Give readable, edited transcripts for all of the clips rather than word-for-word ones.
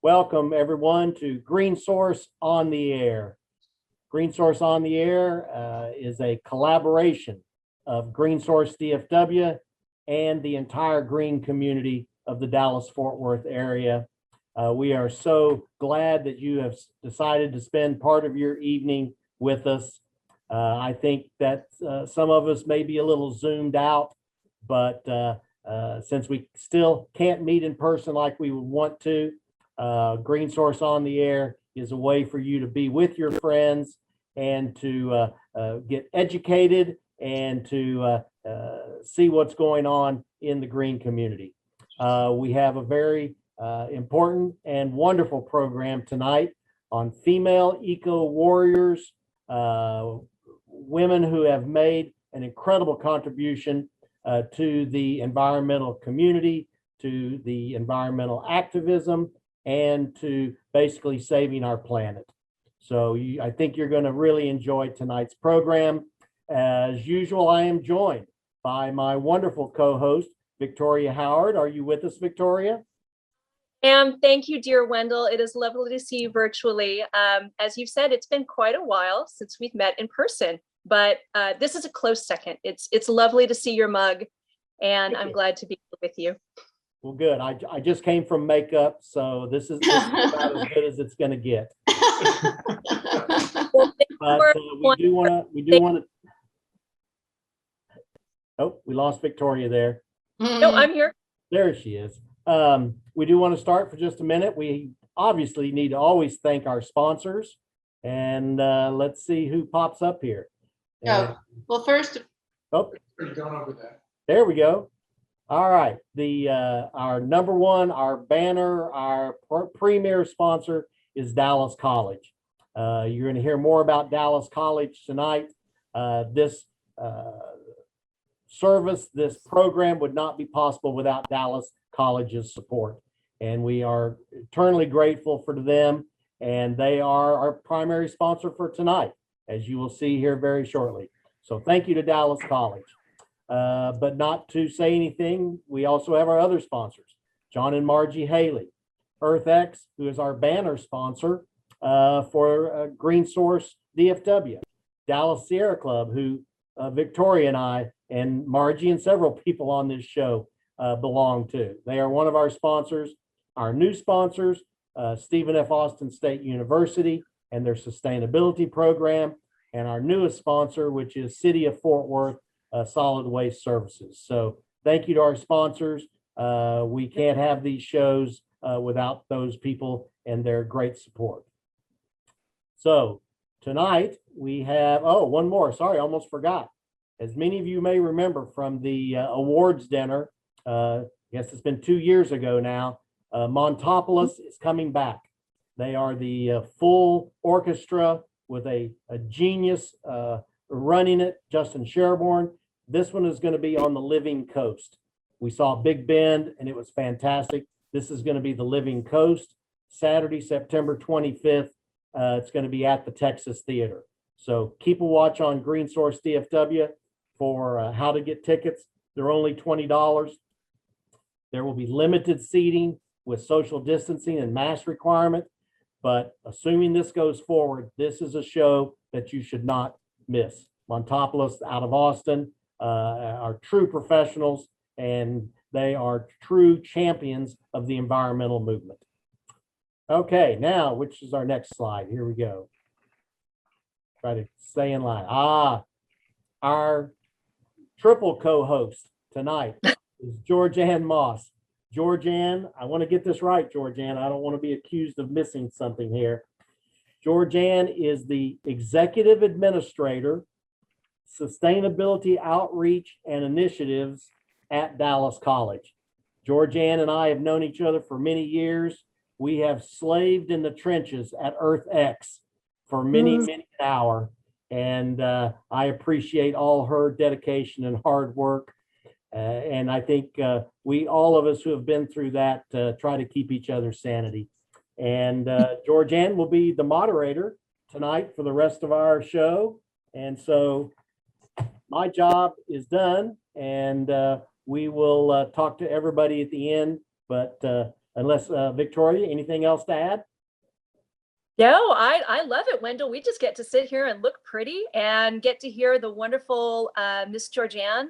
welcome everyone to Green Source on the Air. Green Source on the Air is a collaboration of Green Source DFW and the entire green community of the Dallas-Fort Worth area. We are so glad that you have decided to spend part of your evening with us. I think that some of us may be a little zoomed out, but since we still can't meet in person like we would want to, Green Source on the Air is a way for you to be with your friends and to get educated and to see what's going on in the green community. We have a very important and wonderful program tonight on female eco warriors, women who have made an incredible contribution to the environmental community, to the environmental activism, and to basically saving our planet. So I think you're going to really enjoy tonight's program. As usual, I am joined by my wonderful co-host, Victoria Howard. Are you with us, Victoria? Thank you, dear Wendell. It is lovely to see you virtually. As you've said, it's been quite a while since we've met in person, but this is a close second. It's lovely to see your mug, and I'm glad to be with you. Well, good. I just came from makeup, so this is about as good as it's going to get. But we do want to. Oh, we lost Victoria there. No, I'm here. There she is. We do want to start for just a minute. We obviously need to always thank our sponsors, and let's see who pops up here. Well, first. Oh, going over that. There we go. All right. Our number one, our banner, our premier sponsor is Dallas College. You're going to hear more about Dallas College tonight. This service, this program would not be possible without Dallas College's support. And we are eternally grateful for them. And they are our primary sponsor for tonight, as you will see here very shortly. So thank you to Dallas College. But not to say anything, we also have our other sponsors, John and Margie Haley, EarthX, who is our banner sponsor for Green Source DFW, Dallas Sierra Club, who Victoria and I and Margie and several people on this show belong to. They are one of our sponsors. Our new sponsors, Stephen F. Austin State University and their sustainability program, and our newest sponsor, which is City of Fort Worth Solid Waste Services. So thank you to our sponsors. We can't have these shows without those people and their great support. So tonight we have, one more, sorry, I almost forgot. As many of you may remember from the awards dinner, I guess it's been 2 years ago now, Montopolis is coming back. They are the full orchestra with a genius running it, Justin Sherborne. This one is going to be on the Living Coast. We saw Big Bend and it was fantastic. This is going to be the Living Coast, Saturday, September 25th. It's going to be at the Texas Theater. So keep a watch on Green Source DFW for how to get tickets. They're only $20. There will be limited seating with social distancing and mask requirement. But assuming this goes forward, this is a show that you should not miss. Montopolis out of Austin are true professionals, and they are true champions of the environmental movement. Okay, now, which is our next slide? Here we go. Try to stay in line. Our triple co-host tonight is Georgeann Moss. Georgeann, I want to get this right, Georgeann. I don't want to be accused of missing something here. Georgeann is the Executive Administrator, Sustainability Outreach and Initiatives at Dallas College. Georgeann and I have known each other for many years. We have slaved in the trenches at EarthX for many an hour. And I appreciate all her dedication and hard work. And I think all of us who have been through that try to keep each other's sanity. And Georgeann will be the moderator tonight for the rest of our show. And so my job is done, and we will talk to everybody at the end. But unless Victoria, anything else to add? No, I love it, Wendell. We just get to sit here and look pretty and get to hear the wonderful Miss Georgeann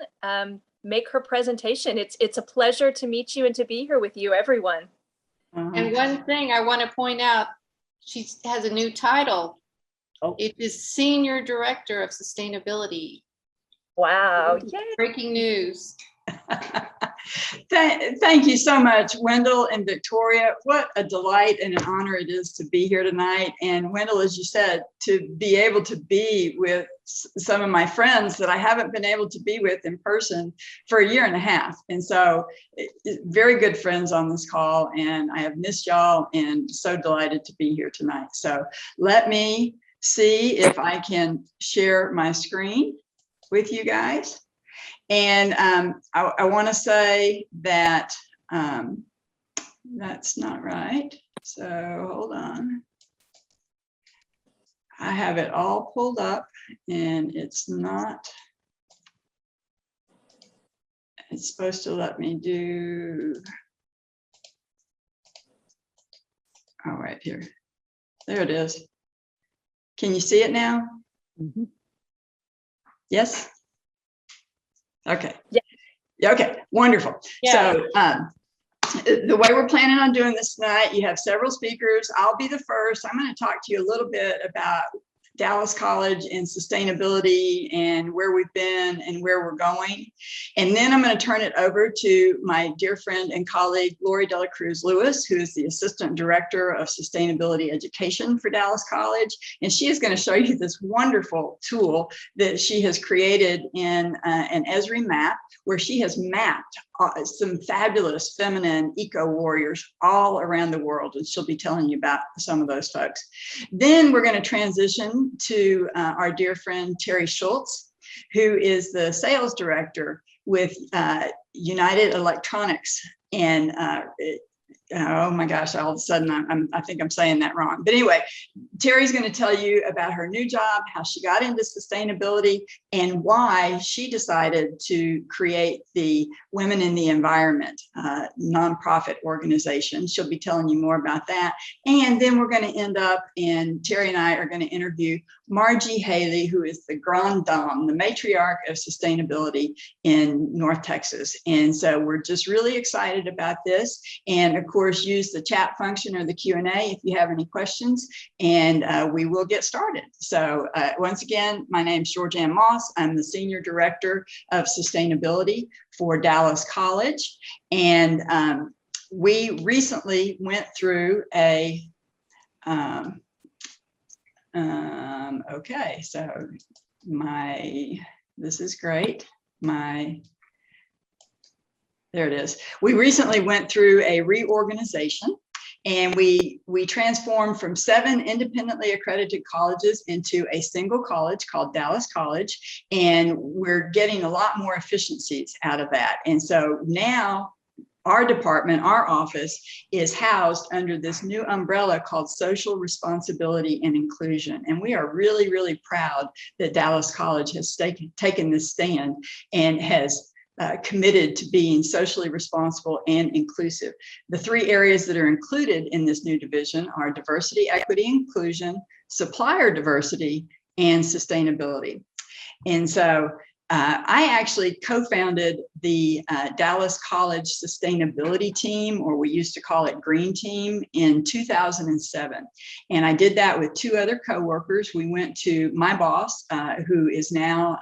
make her presentation. It's a pleasure to meet you and to be here with you, everyone. And one thing I want to point out, she has a new title. Oh. It is Senior Director of Sustainability. Wow. Yay. Breaking news. Thank you so much, Wendell and Victoria. What a delight and an honor it is to be here tonight. And Wendell, as you said, to be able to be with some of my friends that I haven't been able to be with in person for a year and a half. And so very good friends on this call, and I have missed y'all and so delighted to be here tonight. So let me see if I can share my screen with you guys. And I want to say that that's not right. So hold on. I have it all pulled up and it's not. It's supposed to let me do. Oh, right here. There it is. Can you see it now? Mm-hmm. Yes? Okay. Yeah. Okay. Wonderful. Yeah. So the way we're planning on doing this tonight, you have several speakers. I'll be the first. I'm going to talk to you a little bit about Dallas College and sustainability and where we've been and where we're going. And then I'm going to turn it over to my dear friend and colleague, Lori Delacruz Lewis, who is the Assistant Director of Sustainability Education for Dallas College. And she is going to show you this wonderful tool that she has created in an Esri map, where she has mapped some fabulous feminine eco warriors all around the world. And she'll be telling you about some of those folks. Then we're going to transition to our dear friend, Terry Shultz, who is the sales director with United Electronics. And oh my gosh, all of a sudden I think I'm saying that wrong. But anyway, Terry's going to tell you about her new job, how she got into sustainability, and why she decided to create the Women in the Environment nonprofit organization. She'll be telling you more about that. And then we're going to end up, and Terry and I are going to interview Margie Haley, who is the grande dame, the matriarch of sustainability in North Texas. And so we're just really excited about this. And of course, use the chat function or the Q&A if you have any questions, and we will get started. So once again, my name is Georgeann Moss. I'm the Senior Director of Sustainability for Dallas College. And we recently went through a, okay, so this is great. There it is. We recently went through a reorganization, and we transformed from 7 independently accredited colleges into a single college called Dallas College, and we're getting a lot more efficiencies out of that. And so now our department, our office, is housed under this new umbrella called Social Responsibility and Inclusion. And we are really, really proud that Dallas College has taken this stand and has committed to being socially responsible and inclusive. The 3 areas that are included in this new division are diversity, equity, inclusion, supplier diversity, and sustainability. And so I actually co-founded the Dallas College Sustainability Team, or we used to call it Green Team, in 2007. And I did that with 2 other coworkers. We went to my boss, who is now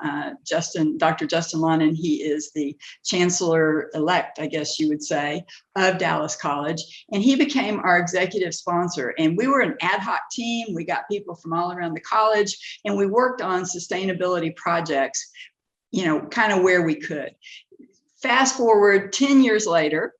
Dr. Justin Lunnan. He is the Chancellor-elect, I guess you would say, of Dallas College. And he became our executive sponsor. And we were an ad hoc team. We got people from all around the college, and we worked on sustainability projects, you know, kind of where we could. Fast forward 10 years later,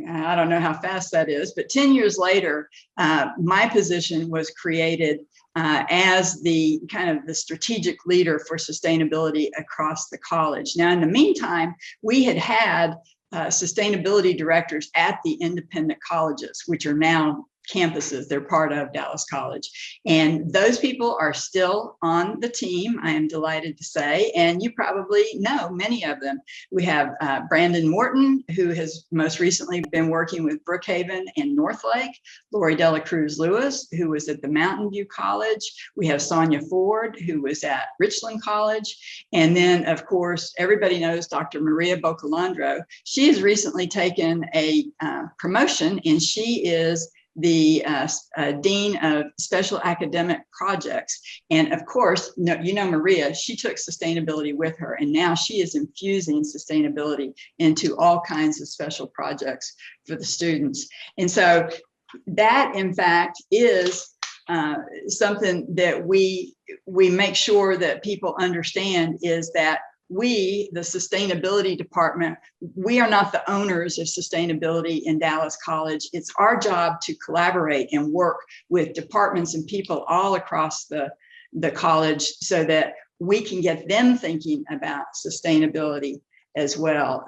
I don't know how fast that is, but 10 years later, my position was created as the kind of the strategic leader for sustainability across the college. Now, in the meantime, we had sustainability directors at the independent colleges, which are now campuses. They're part of Dallas College. And those people are still on the team, I am delighted to say, and you probably know many of them. We have Brandon Morton, who has most recently been working with Brookhaven and Northlake, Lori Delacruz Lewis, who was at the Mountain View College. We have Sonia Ford, who was at Richland College. And then, of course, everybody knows Dr. Maria Bocalandro. She has recently taken a promotion, and she is the Dean of Special Academic Projects. And of course, you know Maria, she took sustainability with her, and now she is infusing sustainability into all kinds of special projects for the students. And so that, in fact, is something that we make sure that people understand, is that we, the sustainability department, we are not the owners of sustainability in Dallas College. It's our job to collaborate and work with departments and people all across the college so that we can get them thinking about sustainability as well.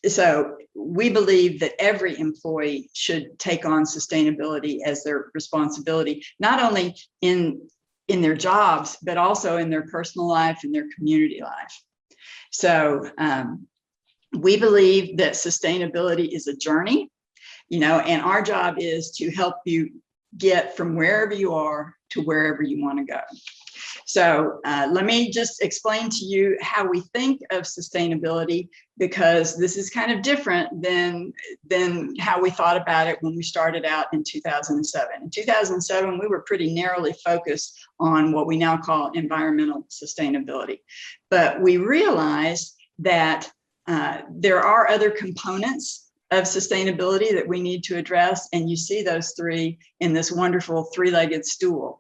So we believe that every employee should take on sustainability as their responsibility, not only in their jobs, but also in their personal life and their community life. So we believe that sustainability is a journey, and our job is to help you get from wherever you are to wherever you want to go. So let me just explain to you how we think of sustainability, because this is kind of different than how we thought about it when we started out in 2007. In 2007, we were pretty narrowly focused on what we now call environmental sustainability. But we realized that there are other components of sustainability that we need to address. And you see those three in this wonderful three-legged stool.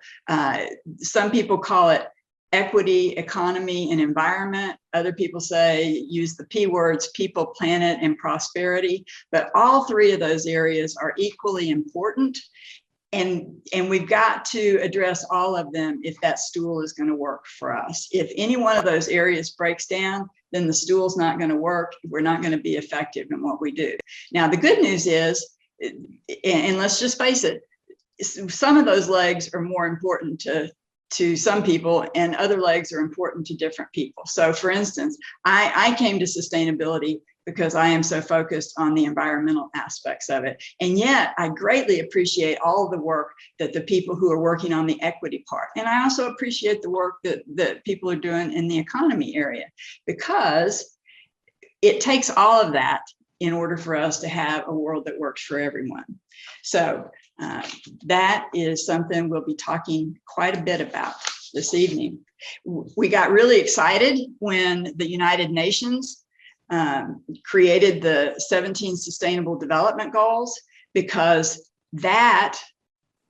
Some people call it equity, economy, and environment. Other people use the P words, people, planet, and prosperity. But all three of those areas are equally important. And we've got to address all of them if that stool is going to work for us. If any one of those areas breaks down, then the stool's not going to work. We're not going to be effective in what we do. Now, the good news is, and let's just face it, some of those legs are more important to some people, and other legs are important to different people. So for instance, I came to sustainability because I am so focused on the environmental aspects of it. And yet I greatly appreciate all of the work that the people who are working on the equity part. And I also appreciate the work that people are doing in the economy area, because it takes all of that in order for us to have a world that works for everyone. So that is something we'll be talking quite a bit about this evening. We got really excited when the United Nations created the 17 Sustainable Development Goals, because that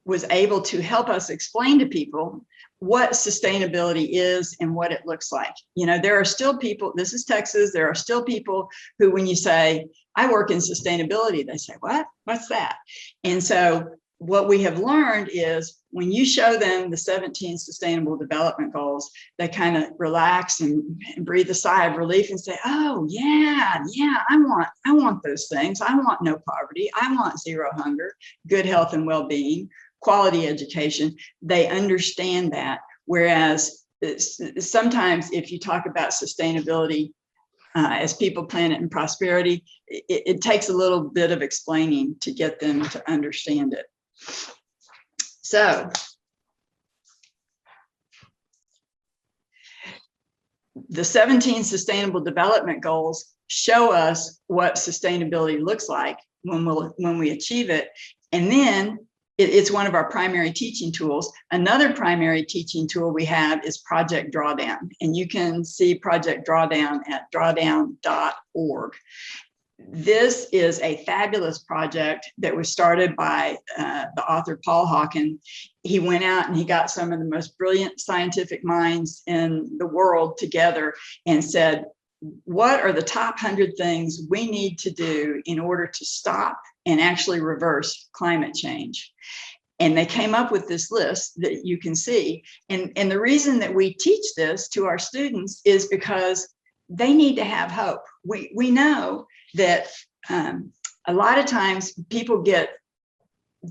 was able to help us explain to people what sustainability is and what it looks like. There are still people, this is Texas, there are still people who, when you say, I work in sustainability, they say, what? What's that? And so what we have learned is when you show them the 17 Sustainable Development Goals, they kind of relax and breathe a sigh of relief and say, oh, yeah, I want those things. I want no poverty. I want zero hunger, good health and well-being, quality education. They understand that. Whereas sometimes if you talk about sustainability as people, planet, and prosperity, it takes a little bit of explaining to get them to understand it. So the 17 Sustainable Development Goals show us what sustainability looks like when we achieve it. And then it's one of our primary teaching tools. Another primary teaching tool we have is Project Drawdown. And you can see Project Drawdown at drawdown.org. This is a fabulous project that was started by the author Paul Hawken. He went out and he got some of the most brilliant scientific minds in the world together and said, what are the top 100 things we need to do in order to stop and actually reverse climate change? And they came up with this list that you can see. And the reason that we teach this to our students is because they need to have hope. We know that a lot of times people get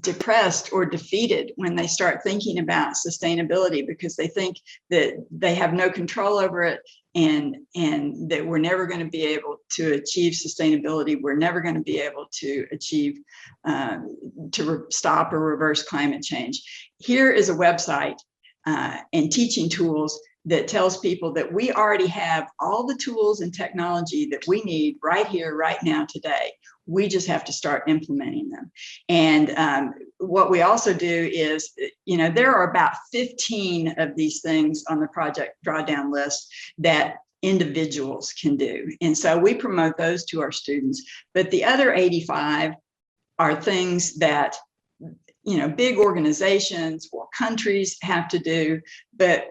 depressed or defeated when they start thinking about sustainability, because they think that they have no control over it, and that we're never going to be able to achieve sustainability. We're never going to be able to achieve stop or reverse climate change. Here is a website and teaching tools that tells people that we already have all the tools and technology that we need right here, right now, today. We just have to start implementing them. And what we also do is, there are about 15 of these things on the project drawdown list that individuals can do. And so we promote those to our students. But the other 85 are things that, big organizations or countries have to do. But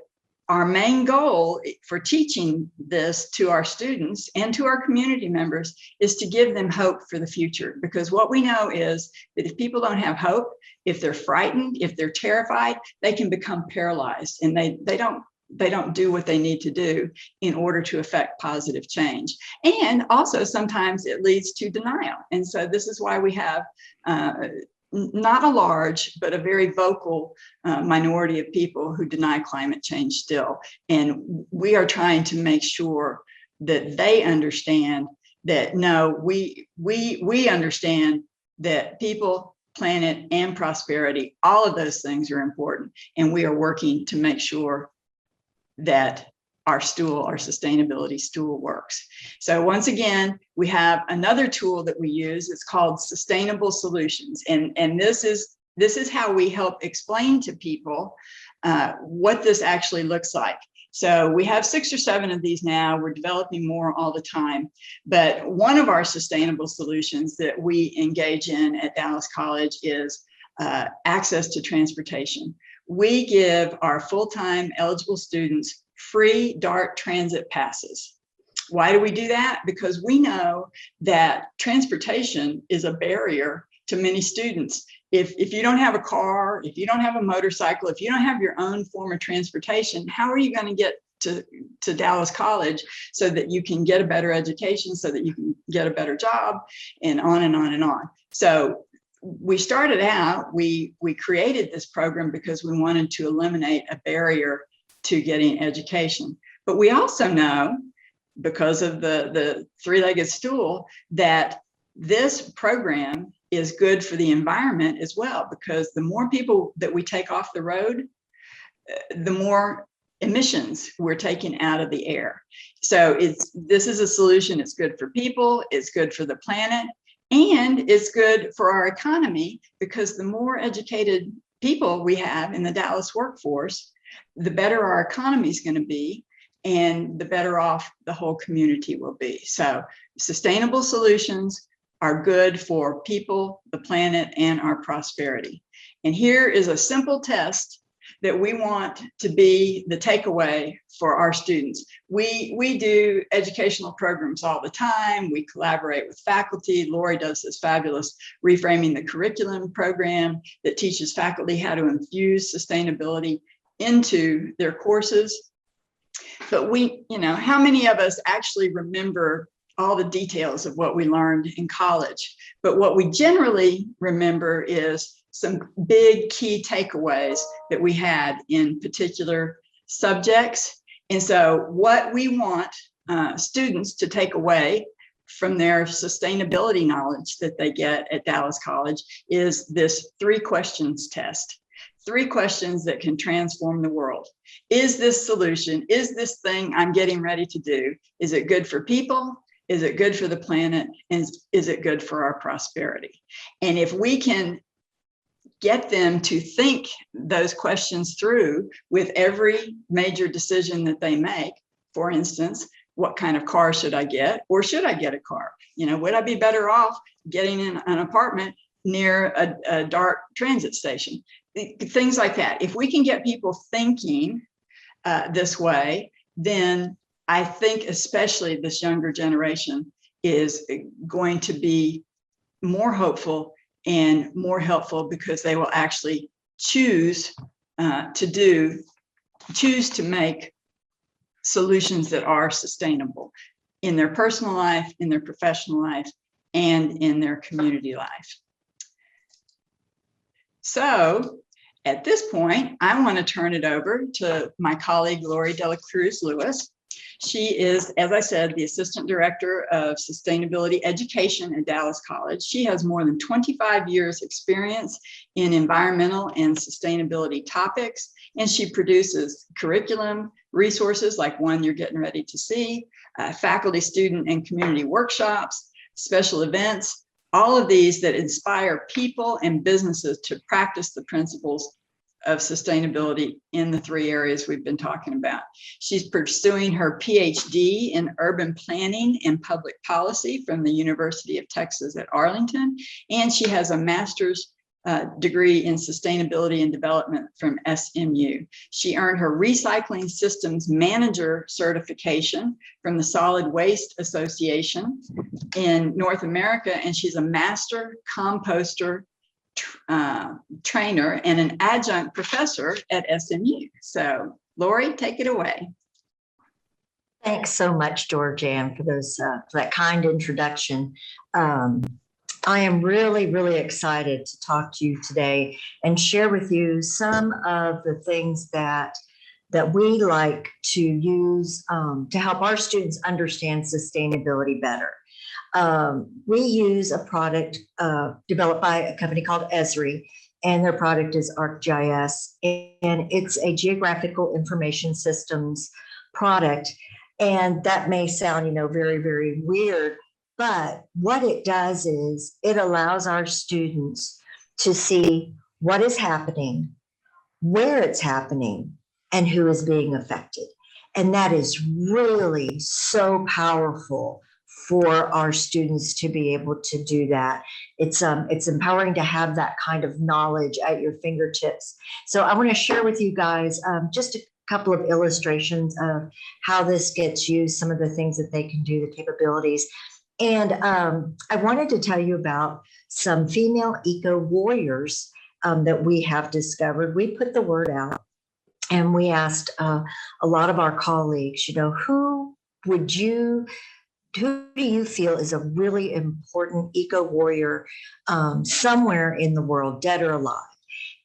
our main goal for teaching this to our students and to our community members is to give them hope for the future. Because what we know is that if people don't have hope, if they're frightened, if they're terrified, they can become paralyzed, and they don't do what they need to do in order to affect positive change. And also sometimes it leads to denial. And so this is why we have not a large, but a very vocal minority of people who deny climate change still. And we are trying to make sure that they understand that, no, we understand that people, planet, and prosperity, all of those things are important. And we are working to make sure that our sustainability stool works. So once again, we have another tool that we use. It's called Sustainable Solutions. And this is how we help explain to people what this actually looks like. So we have 6 or 7 of these now. We're developing more all the time. But one of our sustainable solutions that we engage in at Dallas College is access to transportation. We give our full-time eligible students free DART transit passes. Why do we do that? Because we know that transportation is a barrier to many students. If you don't have a car, if you don't have a motorcycle, if you don't have your own form of transportation, how are you going to get to Dallas College so that you can get a better education, so that you can get a better job, and on and on and on. So we started out, we created this program because we wanted to eliminate a barrier to getting education. But we also know, because of the three-legged stool, that this program is good for the environment as well, because the more people that we take off the road, the more emissions we're taking out of the air. So this is a solution. It's good for people, it's good for the planet, and it's good for our economy, because the more educated people we have in the Dallas workforce, the better our economy is going to be, and the better off the whole community will be. So sustainable solutions are good for people, the planet, and our prosperity. And here is a simple test that we want to be the takeaway for our students. We do educational programs all the time. We collaborate with faculty. Lori does this fabulous Reframing the Curriculum program that teaches faculty how to infuse sustainability into their courses. But how many of us actually remember all the details of what we learned in college? But what we generally remember is some big key takeaways that we had in particular subjects. And so what we want students to take away from their sustainability knowledge that they get at Dallas College is this 3 questions test. 3 questions that can transform the world. Is this solution, is this thing I'm getting ready to do, is it good for people? Is it good for the planet? And is it good for our prosperity? And if we can get them to think those questions through with every major decision that they make, for instance, what kind of car should I get? Or should I get a car? Would I be better off getting in an apartment near a DART transit station? Things like that. If we can get people thinking this way, then I think especially this younger generation is going to be more hopeful and more helpful, because they will actually choose to make solutions that are sustainable in their personal life, in their professional life, and in their community life. So at this point, I want to turn it over to my colleague, Lori Delacruz Lewis. She is, as I said, the Assistant Director of Sustainability Education at Dallas College. She has more than 25 years experience in environmental and sustainability topics, and she produces curriculum, resources like one you're getting ready to see, faculty, student, and community workshops, special events, all of these that inspire people and businesses to practice the principles of sustainability in the three areas we've been talking about. She's pursuing her PhD in urban planning and public policy from the University of Texas at Arlington, and she has a master's degree in sustainability and development from SMU. She earned her recycling systems manager certification from the Solid Waste Association in North America, and she's a master composter trainer and an adjunct professor at SMU. So Lori, take it away. Thanks so much, Georgeann, for that kind introduction. I am really, really excited to talk to you today and share with you some of the things that we like to use to help our students understand sustainability better. We use a product developed by a company called Esri, and their product is ArcGIS, and it's a geographical information systems product. And that may sound, very, very weird, but what it does is it allows our students to see what is happening, where it's happening, and who is being affected. And that is really so powerful for our students to be able to do that. It's empowering to have that kind of knowledge at your fingertips. So I want to share with you guys just a couple of illustrations of how this gets used, some of the things that they can do, the capabilities. And I wanted to tell you about some female eco-warriors that we have discovered. We put the word out and we asked a lot of our colleagues, who do you feel is a really important eco-warrior somewhere in the world, dead or alive?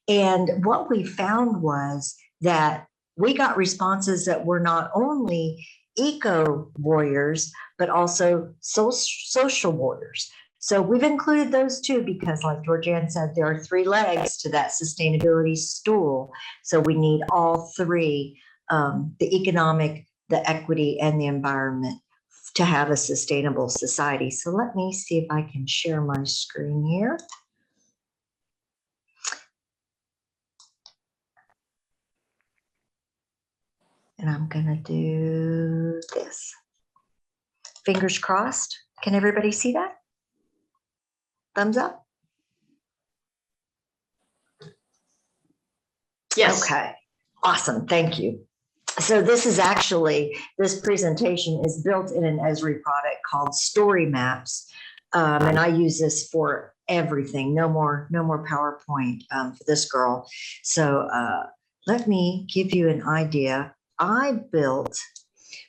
And what we found was that we got responses that were not only eco-warriors, but also social warriors. So we've included those too, because like Georgeann said, there are three legs to that sustainability stool. So we need all three, the economic, the equity, and the environment, to have a sustainable society. So let me see if I can share my screen here. And I'm gonna do this. Fingers crossed. Can everybody see that? Thumbs up? Yes. Okay, awesome, thank you. So this presentation is built in an Esri product called Story Maps. And I use this for everything. No more PowerPoint for this girl. So let me give you an idea. I built,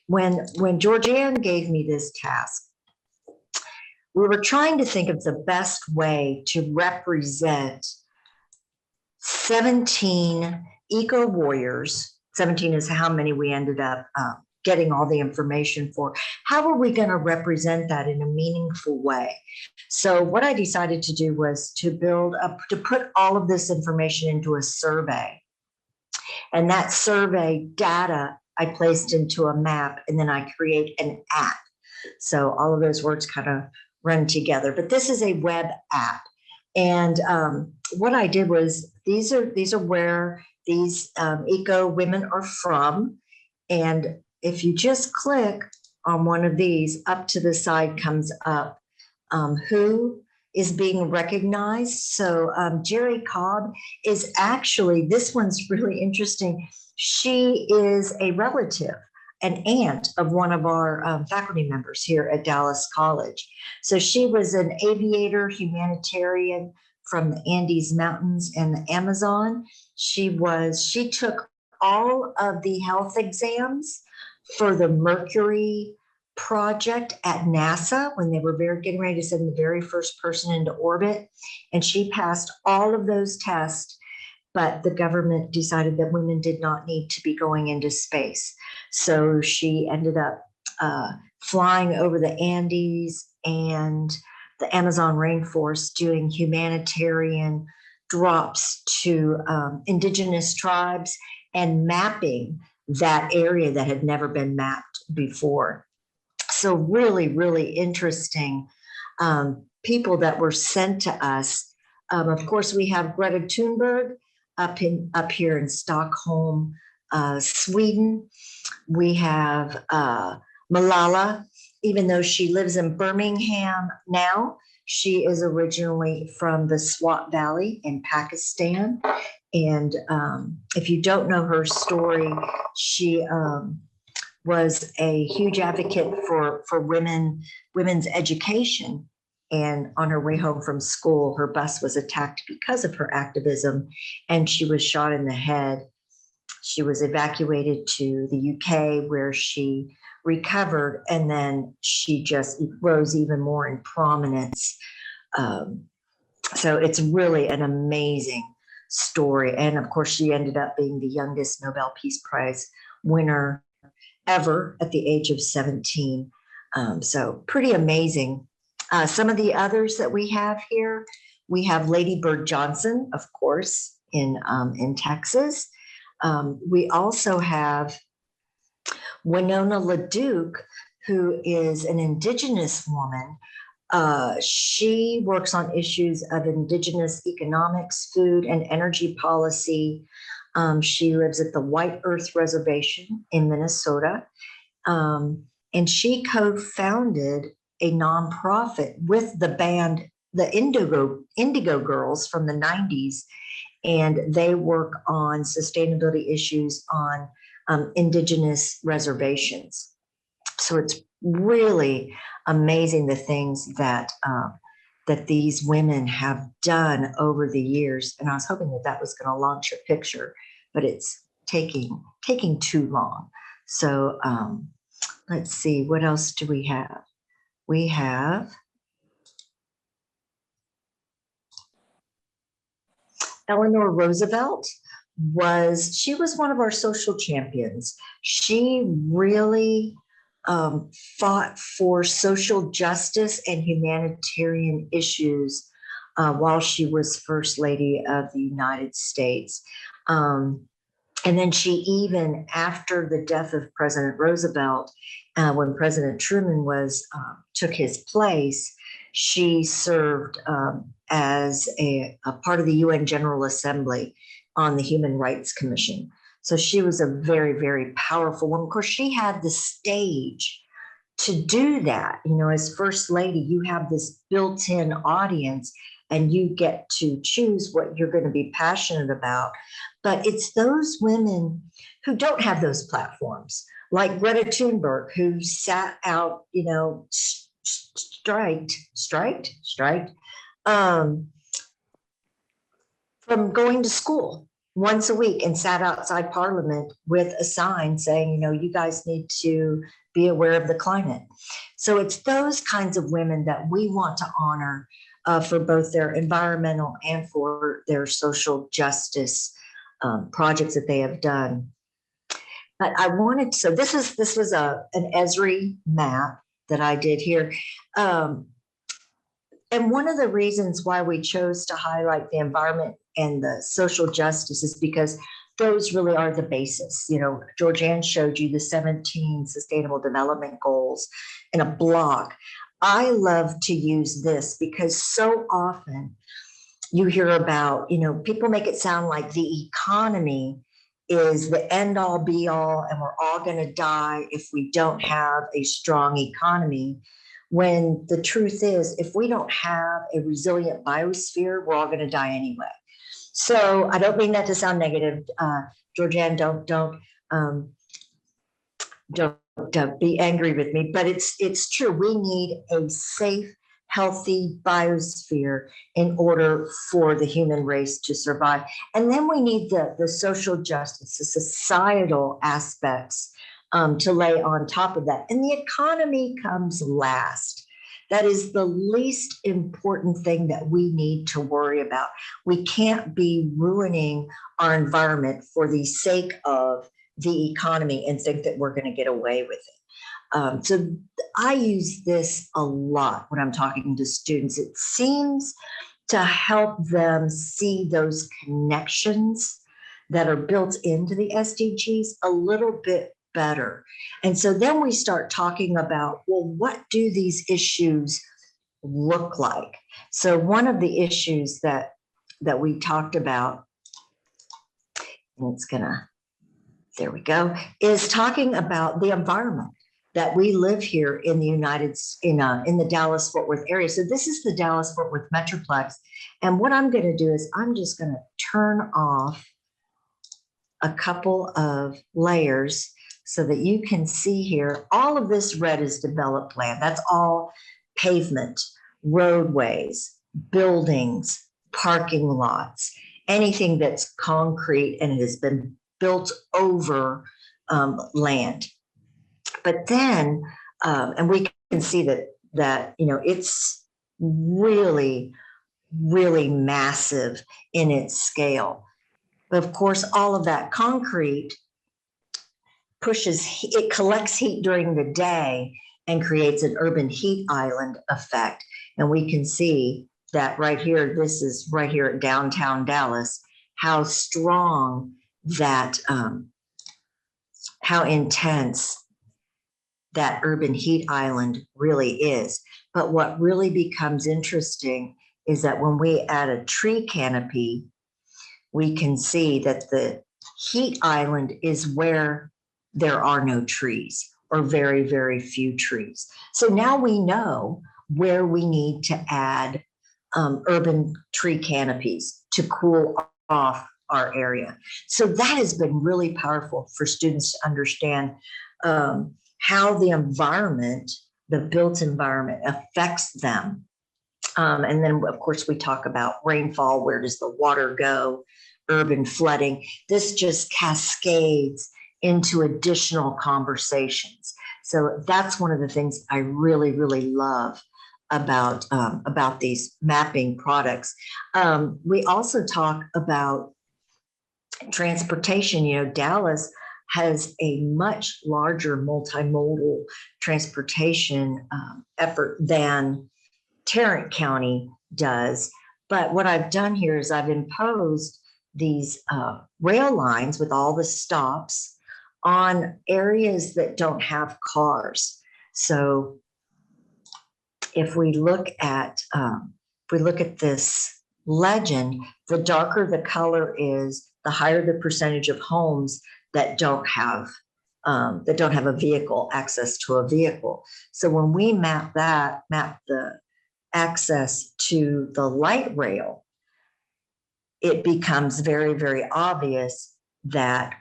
when Georgeann gave me this task, we were trying to think of the best way to represent 17 eco-warriors. 17 is how many we ended up getting all the information for. How are we going to represent that in a meaningful way? So what I decided to do was to put all of this information into a survey. And that survey data I placed into a map, and then I create an app. So all of those words kind of run together, but this is a web app. And what I did was, these are where these eco women are from. And if you just click on one of these, up to the side comes up who is being recognized. So Jerry Cobb is actually, this one's really interesting. She is a relative, an aunt of one of our faculty members here at Dallas College. So she was an aviator, humanitarian from the Andes Mountains and the Amazon. She took all of the health exams for the mercury project at NASA when they were getting ready to send the very first person into orbit. And she passed all of those tests, but the government decided that women did not need to be going into space. So she ended up flying over the Andes and the Amazon rainforest doing humanitarian drops to indigenous tribes and mapping that area that had never been mapped before. So really, really interesting people that were sent to us. Of course, we have Greta Thunberg up here in Stockholm, Sweden. We have Malala, even though she lives in Birmingham now, she is originally from the Swat Valley in Pakistan. And if you don't know her story, she was a huge advocate for women's education. And on her way home from school, her bus was attacked because of her activism, and she was shot in the head. She was evacuated to the UK, where she recovered, and then she just rose even more in prominence. So it's really an amazing story. And of course, she ended up being the youngest Nobel Peace Prize winner ever at the age of 17. So pretty amazing. Some of the others that we have here, we have Lady Bird Johnson, of course, in Texas. We also have Winona LaDuke, who is an Indigenous woman. She works on issues of Indigenous economics, food, and energy policy. She lives at the White Earth Reservation in Minnesota. And she co-founded a nonprofit with the band, the Indigo Girls from the 90s. And they work on sustainability issues on Indigenous reservations. So it's really amazing the things that these women have done over the years. And I was hoping that was going to launch a picture, but it's taking too long. So let's see, what else do we have? We have Eleanor Roosevelt. She was one of our social champions. She really fought for social justice and humanitarian issues while she was First Lady of the United States. And then she even, after the death of President Roosevelt, when President Truman took his place, she served as a part of the UN General Assembly on the Human Rights Commission. So she was a very, very powerful woman. Of course, she had the stage to do that. You know, as First Lady, you have this built-in audience and you get to choose what you're going to be passionate about. But it's those women who don't have those platforms, like Greta Thunberg, who sat out, you know, striked from going to school once a week and sat outside Parliament with a sign saying, you know, you guys need to be aware of the climate. So it's those kinds of women that we want to honor for both their environmental and for their social justice projects that they have done. But I wanted, so this was an Esri map that I did here. And one of the reasons why we chose to highlight the environment and the social justice is because those really are the basis. You know, Georgeann showed you the 17 Sustainable Development Goals in a block. I love to use this because so often you hear about, you know, people make it sound like the economy is the end all be all and we're all going to die if we don't have a strong economy. When the truth is, if we don't have a resilient biosphere, we're all going to die anyway. So I don't mean that to sound negative, Georgeann. Don't be angry with me, but it's true. We need a safe, healthy biosphere in order for the human race to survive. And then we need the social justice, the societal aspects to lay on top of that. And the economy comes last. That is the least important thing that we need to worry about. We can't be ruining our environment for the sake of the economy and think that we're going to get away with it. So I use this a lot when I'm talking to students. It seems to help them see those connections that are built into the SDGs a little bit better. And so then we start talking about, well, what do these issues look like? So one of the issues that we talked about, and it's gonna, there we go, is talking about the environment that we live here in the in the Dallas-Fort Worth area. So this is the Dallas-Fort Worth Metroplex. And what I'm gonna do is I'm just gonna turn off a couple of layers so that you can see here, all of this red is developed land. That's all pavement, roadways, buildings, parking lots, anything that's concrete and has been built over land. But then, and we can see that you know, it's really, really massive in its scale. But of course, all of that concrete it collects heat during the day and creates an urban heat island effect. And we can see that right here, this is right here at downtown Dallas, how strong that, how intense that urban heat island really is. But what really becomes interesting is that when we add a tree canopy, we can see that the heat island is where there are no trees or very, very few trees. So now we know where we need to add urban tree canopies to cool off our area. So that has been really powerful for students to understand how the environment, the built environment, affects them. And then, of course, we talk about rainfall. Where does the water go? Urban flooding. This just cascades into additional conversations. So that's one of the things I really, really love about these mapping products. We also talk about transportation. You know, Dallas has a much larger multimodal transportation effort than Tarrant County does. But what I've done here is I've imposed these rail lines with all the stops on areas that don't have cars. So if we look at this legend, the darker the color is, the higher the percentage of homes that don't have a vehicle, access to a vehicle. So when we map the access to the light rail, it becomes very, very obvious that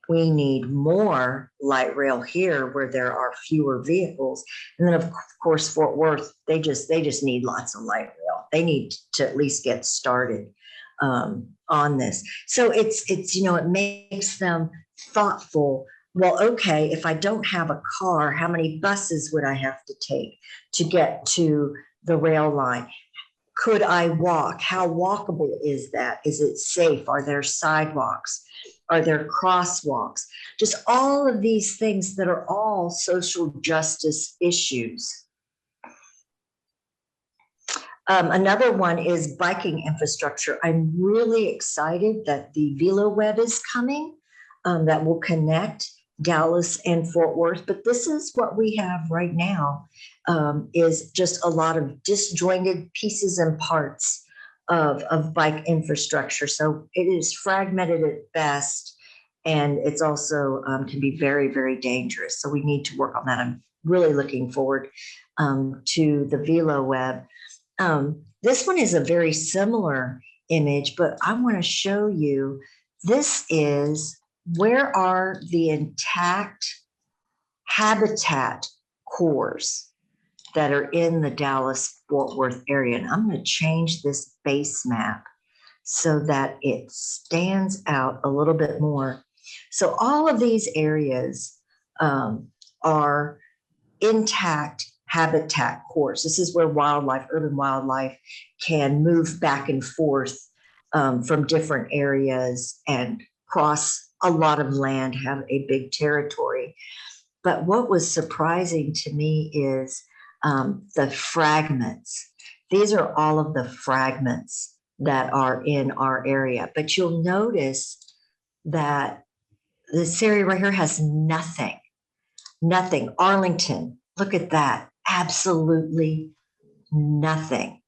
we need more light rail here where there are fewer vehicles. And then of course, Fort Worth, they just need lots of light rail. They need to at least get started on this. So it's, you know, it makes them thoughtful. Well, okay, if I don't have a car, how many buses would I have to take to get to the rail line? Could I walk? How walkable is that? Is it safe? Are there sidewalks? Are there crosswalks? Just all of these things that are all social justice issues. Another one is biking infrastructure. I'm really excited that the VeloWeb is coming, that will connect Dallas and Fort Worth. But this is what we have right now, is just a lot of disjointed pieces and parts of bike infrastructure. So it is fragmented at best, and it's also can be very, very dangerous. So we need to work on that. I'm really looking forward to the VeloWeb. This one is a very similar image, but I want to show you, this is where are the intact habitat cores that are in the Dallas-Fort Worth area. And I'm going to change this base map so that it stands out a little bit more. So all of these areas are intact habitat cores. This is where wildlife, urban wildlife, can move back and forth from different areas and cross a lot of land, have a big territory. But what was surprising to me is the fragments. These are all of the fragments that are in our area. But you'll notice that this area right here has nothing. Nothing. Arlington, look at that. Absolutely nothing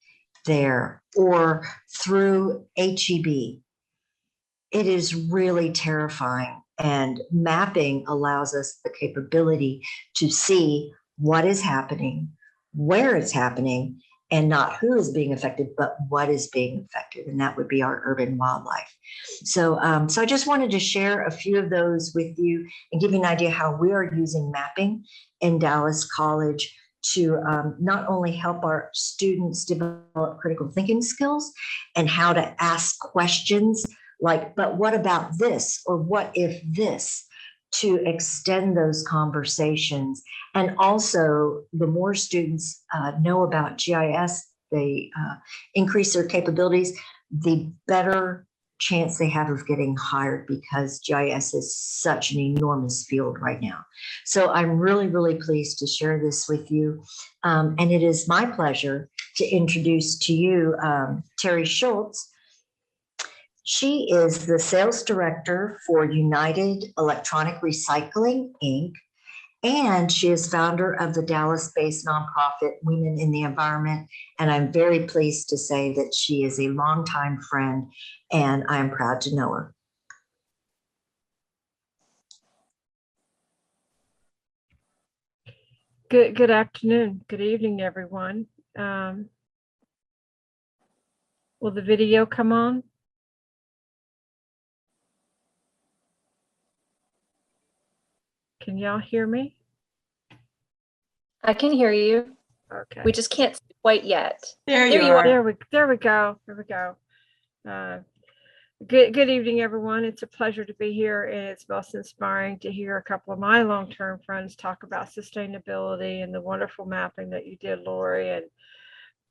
there. Or through HEB. It is really terrifying. And mapping allows us the capability to see what is happening, where it's happening, and not who is being affected, but what is being affected. And that would be our urban wildlife. So I just wanted to share a few of those with you and give you an idea how we are using mapping in Dallas College to not only help our students develop critical thinking skills and how to ask questions like, but what about this? Or what if this? To extend those conversations. And also, the more students know about GIS, they increase their capabilities, the better chance they have of getting hired, because GIS is such an enormous field right now. So I'm really, really pleased to share this with you. And it is my pleasure to introduce to you Terry Shultz. She is the sales director for United Electronic Recycling, Inc., and she is founder of the Dallas-based nonprofit Women in the Environment. And I'm very pleased to say that she is a longtime friend, and I'm proud to know her. Good afternoon. Good evening, everyone. Will the video come on? Can y'all hear me? I can hear you. Okay. We just can't see quite yet. There There you you are. There we go. There we go. Good evening, everyone. It's a pleasure to be here, and it's most inspiring to hear a couple of my long-term friends talk about sustainability and the wonderful mapping that you did, Lori, and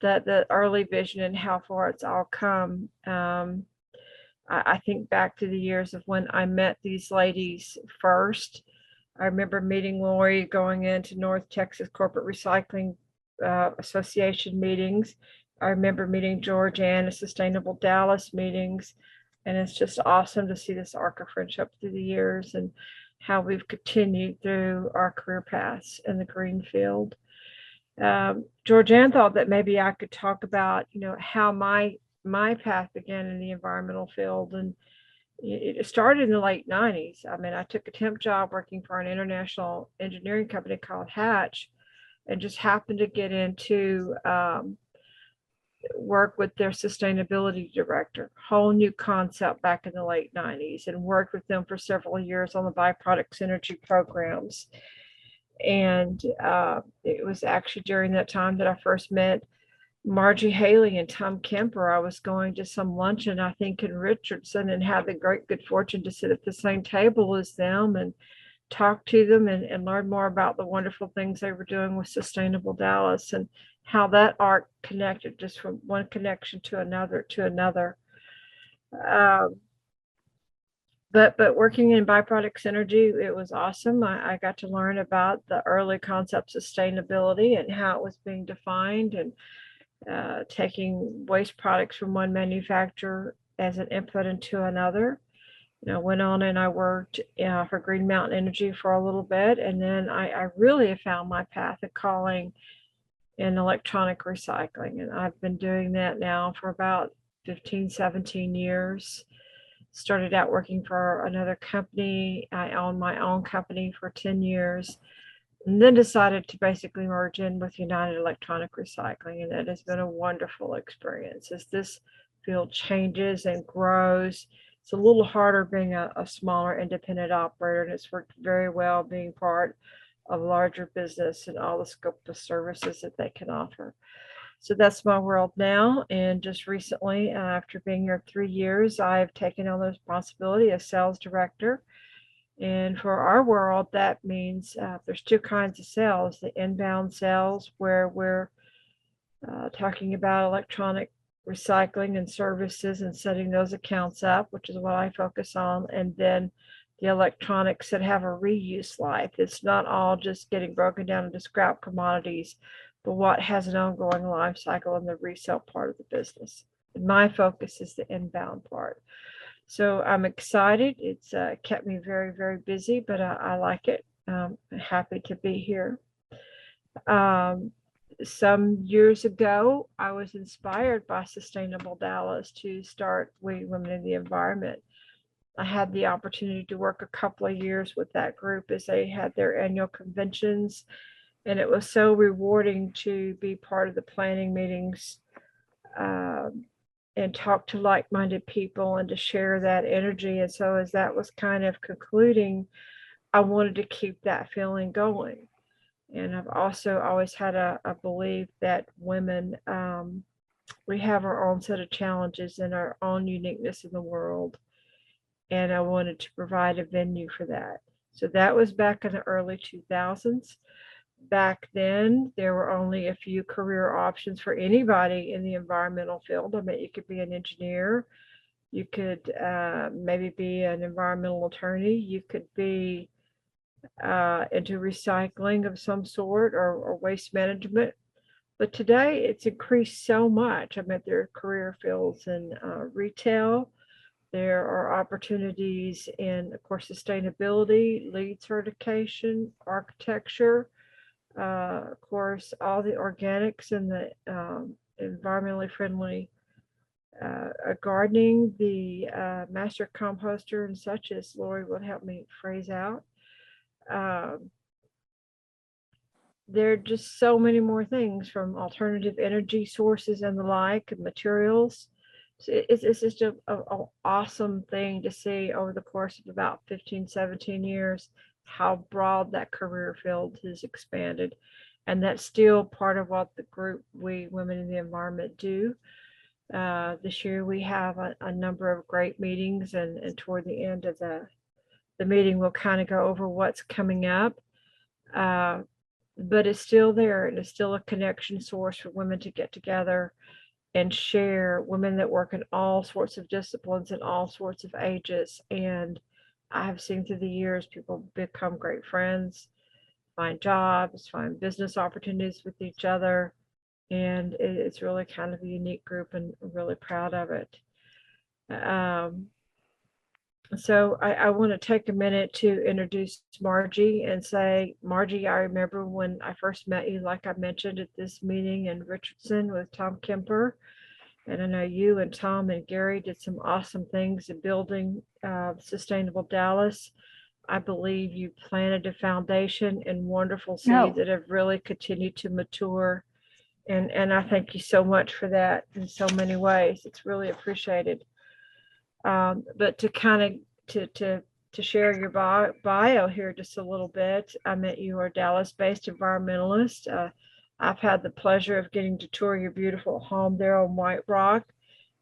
that the early vision and how far it's all come. I think back to the years of when I met these ladies first. I remember meeting Lori going into North Texas Corporate Recycling Association meetings. I remember meeting Georgeann at Sustainable Dallas meetings. And it's just awesome to see this arc of friendship through the years and how we've continued through our career paths in the green field. Georgeann thought that maybe I could talk about, how my path began in the environmental field. And it started in the late 90s. I mean, I took a temp job working for an international engineering company called Hatch, and just happened to get into work with their sustainability director, whole new concept back in the late 90s, and worked with them for several years on the byproduct synergy programs. And it was actually during that time that I first met Margie Haley and Tom Kemper. I was going to some luncheon, I think, in Richardson, and had the great good fortune to sit at the same table as them and talk to them and learn more about the wonderful things they were doing with Sustainable Dallas, and how that arc connected just from one connection to another. But working in byproduct synergy, it was awesome. I got to learn about the early concept of sustainability and how it was being defined, and taking waste products from one manufacturer as an input into another. Went on and I worked for Green Mountain Energy for a little bit. And then I really have found my path of calling in electronic recycling. And I've been doing that now for about 15, 17 years. Started out working for another company. I owned my own company for 10 years. And then decided to basically merge in with United Electronic Recycling. And that has been a wonderful experience. As this field changes and grows, it's a little harder being a smaller independent operator, and it's worked very well being part of a larger business and all the scope of services that they can offer. So that's my world now. And just recently, after being here 3 years, I've taken on the responsibility as sales director And for our world, that means there's two kinds of sales: the inbound sales, where we're talking about electronic recycling and services and setting those accounts up, which is what I focus on. And then the electronics that have a reuse life. It's not all just getting broken down into scrap commodities, but what has an ongoing life cycle in the resale part of the business. And my focus is the inbound part. So I'm excited. It's kept me very, very busy, but I like it. I'm happy to be here. Some years ago, I was inspired by Sustainable Dallas to start We Women in the Environment. I had the opportunity to work a couple of years with that group as they had their annual conventions. And it was so rewarding to be part of the planning meetings and talk to like-minded people and to share that energy. And so as that was kind of concluding, I wanted to keep that feeling going. And I've also always had a belief that women, we have our own set of challenges and our own uniqueness in the world. And I wanted to provide a venue for that. So that was back in the early 2000s. Back then, there were only a few career options for anybody in the environmental field. I mean, you could be an engineer, you could maybe be an environmental attorney, you could be into recycling of some sort or waste management. But today it's increased so much. I mean, there are career fields in retail. There are opportunities in, of course, sustainability, LEED certification, architecture, of course, all the organics and the environmentally friendly gardening, the master composter and such, as Lori would help me phrase out. There are just so many more things, from alternative energy sources and the like, and materials. So it's just an awesome thing to see over the course of about 15, 17 years, how broad that career field has expanded. And that's still part of what the group We Women in the Environment do. This year we have a number of great meetings, and toward the end of the meeting, we'll kind of go over what's coming up. But it's still there, and it's still a connection source for women to get together and share, women that work in all sorts of disciplines and all sorts of ages. And I have seen through the years, people become great friends, find jobs, find business opportunities with each other. And it's really kind of a unique group, and I'm really proud of it. So I want to take a minute to introduce Margie and say, Margie, I remember when I first met you, like I mentioned, at this meeting in Richardson with Tom Kemper. And I know you and Tom and Gary did some awesome things in building Sustainable Dallas. I believe you planted a foundation and wonderful seeds that have really continued to mature. And I thank you so much for that in so many ways. It's really appreciated. But to kind of to share your bio here just a little bit, I met you are a Dallas-based environmentalist. I've had the pleasure of getting to tour your beautiful home there on White Rock,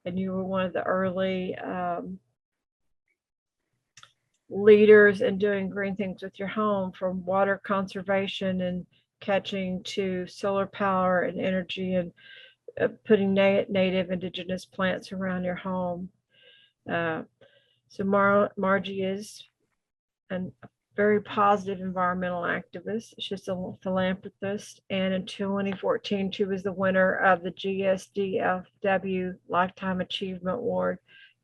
and you were one of the early leaders in doing green things with your home, from water conservation and catching to solar power and energy, and putting native indigenous plants around your home. So Margie is a very positive environmental activist. She's a philanthropist, and in 2014, she was the winner of the GSDFW Lifetime Achievement Award.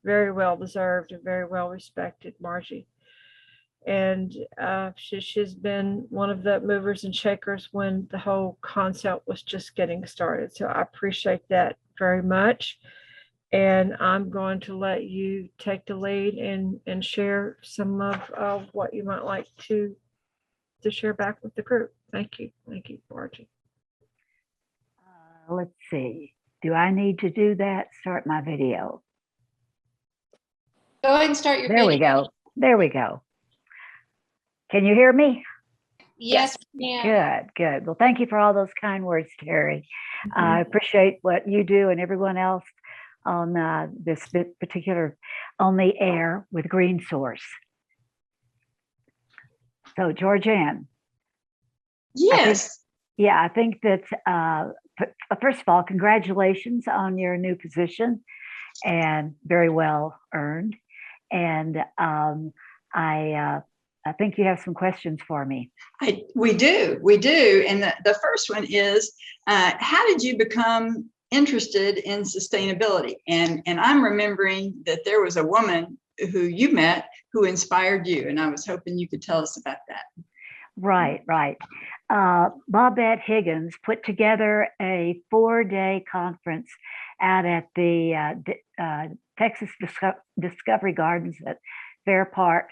Very well deserved and very well respected, Margie. And she's been one of the movers and shakers when the whole concept was just getting started. So I appreciate that very much. And I'm going to let you take the lead and share some of what you might like to share back with the group. Thank you. Thank you, Margie. Let's see. Do I need to do that? Start my video. Go ahead and start your There we video. go. There we go. Can you hear me? Yes, ma'am. Good. Well, thank you for all those kind words, Terry. I appreciate what you do and everyone else on this particular on the air with Green Source. So Georgeann, Yes. yeah, I think that, first of all, congratulations on your new position and very well earned. And I think you have some questions for me. We do. And the first one is, how did you become interested in sustainability? And I'm remembering that there was a woman who you met who inspired you. And I was hoping you could tell us about that. Right. Bobette Higgins put together a 4-day conference out at the Texas Discovery Gardens at Fair Park.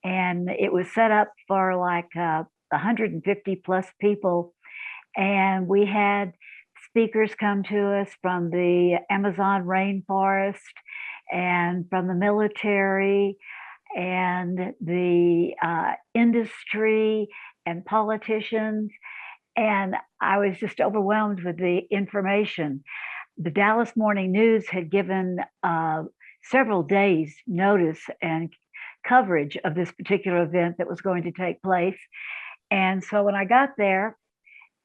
And it was set up for like 150 plus people. And we had speakers come to us from the Amazon rainforest and from the military and the industry and politicians. And I was just overwhelmed with the information. The Dallas Morning News had given several days notice and coverage of this particular event that was going to take place. And so when I got there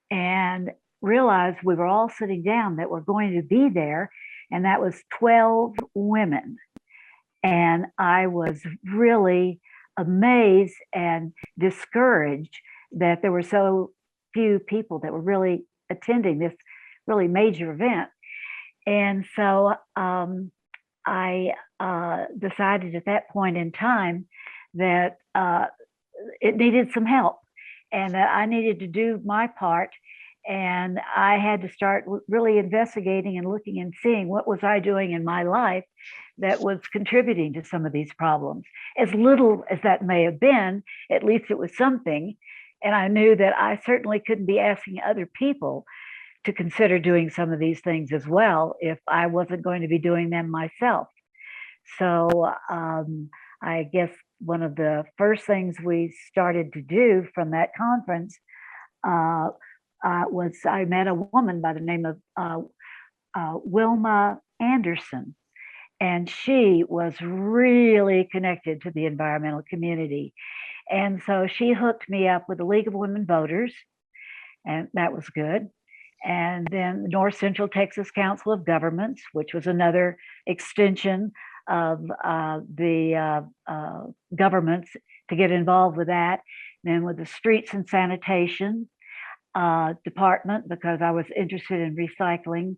and realized we were all sitting down that were going to be there, and that was 12 women. And I was really amazed and discouraged that there were so few people that were really attending this really major event. And so I decided at that point in time that it needed some help and that I needed to do my part. And I had to start really investigating and looking and seeing what was I doing in my life that was contributing to some of these problems. As little as that may have been, at least it was something. And I knew that I certainly couldn't be asking other people to consider doing some of these things as well if I wasn't going to be doing them myself. So I guess one of the first things we started to do from that conference was I met a woman by the name of Wilma Anderson, and she was really connected to the environmental community. And so she hooked me up with the League of Women Voters, and that was good. And then the North Central Texas Council of Governments, which was another extension of the governments to get involved with that. And then with the Streets and Sanitation department, because I was interested in recycling.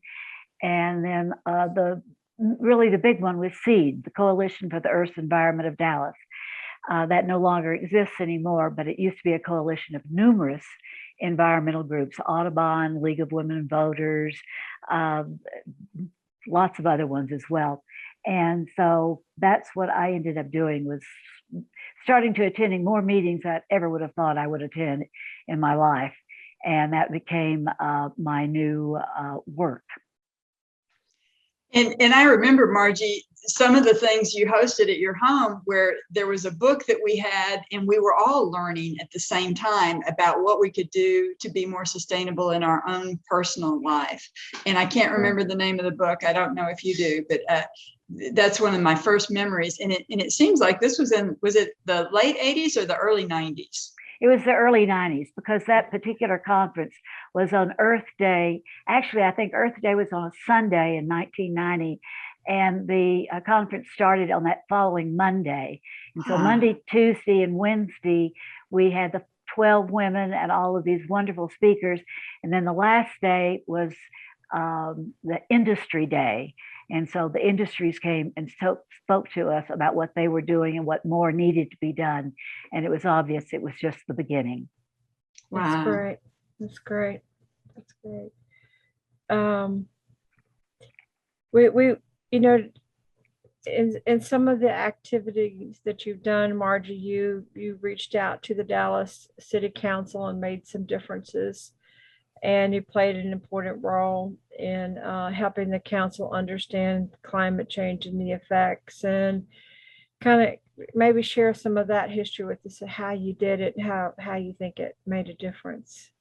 And then really the big one was SEED, the Coalition for the Earth's Environment of Dallas. That no longer exists anymore, but it used to be a coalition of numerous environmental groups, Audubon, League of Women Voters, lots of other ones as well. And so that's what I ended up doing, was starting to attending more meetings than I ever would have thought I would attend in my life. And that became my new work. And I remember, Margie, some of the things you hosted at your home where there was a book that we had and we were all learning at the same time about what we could do to be more sustainable in our own personal life. And I can't remember the name of the book. I don't know if you do, but that's one of my first memories. And it seems like this was it the late 80s or the early 90s? It was the early 90s, because that particular conference was on Earth Day. Actually, I think Earth Day was on a Sunday in 1990, and the conference started on that following Monday. And so Monday, Tuesday, and Wednesday, we had the 12 women and all of these wonderful speakers. And then the last day was the industry day. And so the industries came and spoke to us about what they were doing and what more needed to be done. And it was obvious it was just the beginning. Wow. That's great. That's great. That's great. We you know, in some of the activities that you've done, Margie, you reached out to the Dallas City Council and made some differences. And you played an important role in helping the council understand climate change and the effects, and kind of maybe share some of that history with us, how you did it and how you think it made a difference.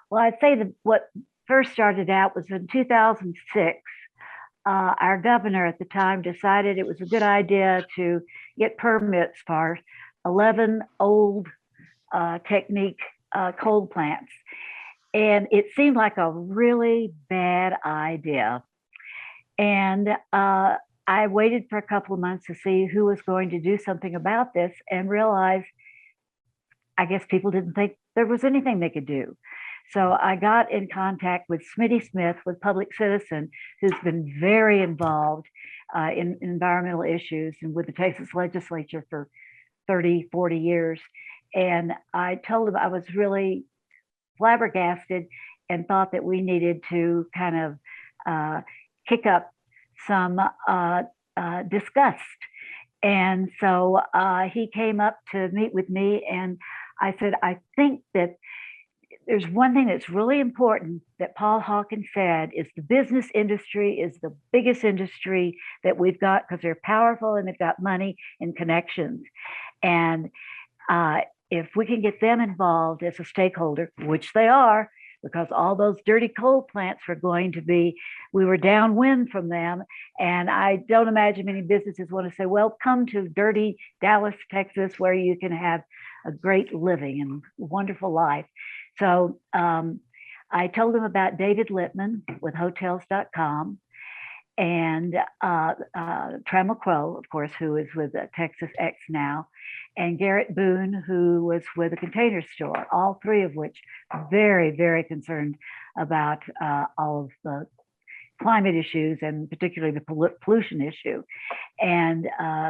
Well, I'd say that what first started out was in 2006. Our governor at the time decided it was a good idea to get permits for 11 old technique coal plants. And it seemed like a really bad idea. And I waited for a couple of months to see who was going to do something about this, and realized, I guess people didn't think there was anything they could do. So I got in contact with Smitty Smith with Public Citizen, who's been very involved in environmental issues and with the Texas legislature for 30, 40 years. And I told him I was really flabbergasted and thought that we needed to kind of kick up some disgust. And so he came up to meet with me, and I said, I think that there's one thing that's really important that Paul Hawkins said is the business industry is the biggest industry that we've got, because they're powerful and they've got money and connections. And if we can get them involved as a stakeholder, which they are, because all those dirty coal plants were going to be, we were downwind from them. And I don't imagine many businesses want to say, well, come to dirty Dallas, Texas, where you can have a great living and wonderful life. So I told them about David Littman with Hotels.com, and Trammell Crow, of course, who is with Texas X now, and Garrett Boone, who was with a Container Store, all three of which are very, very concerned about all of the climate issues, and particularly the pollution issue. And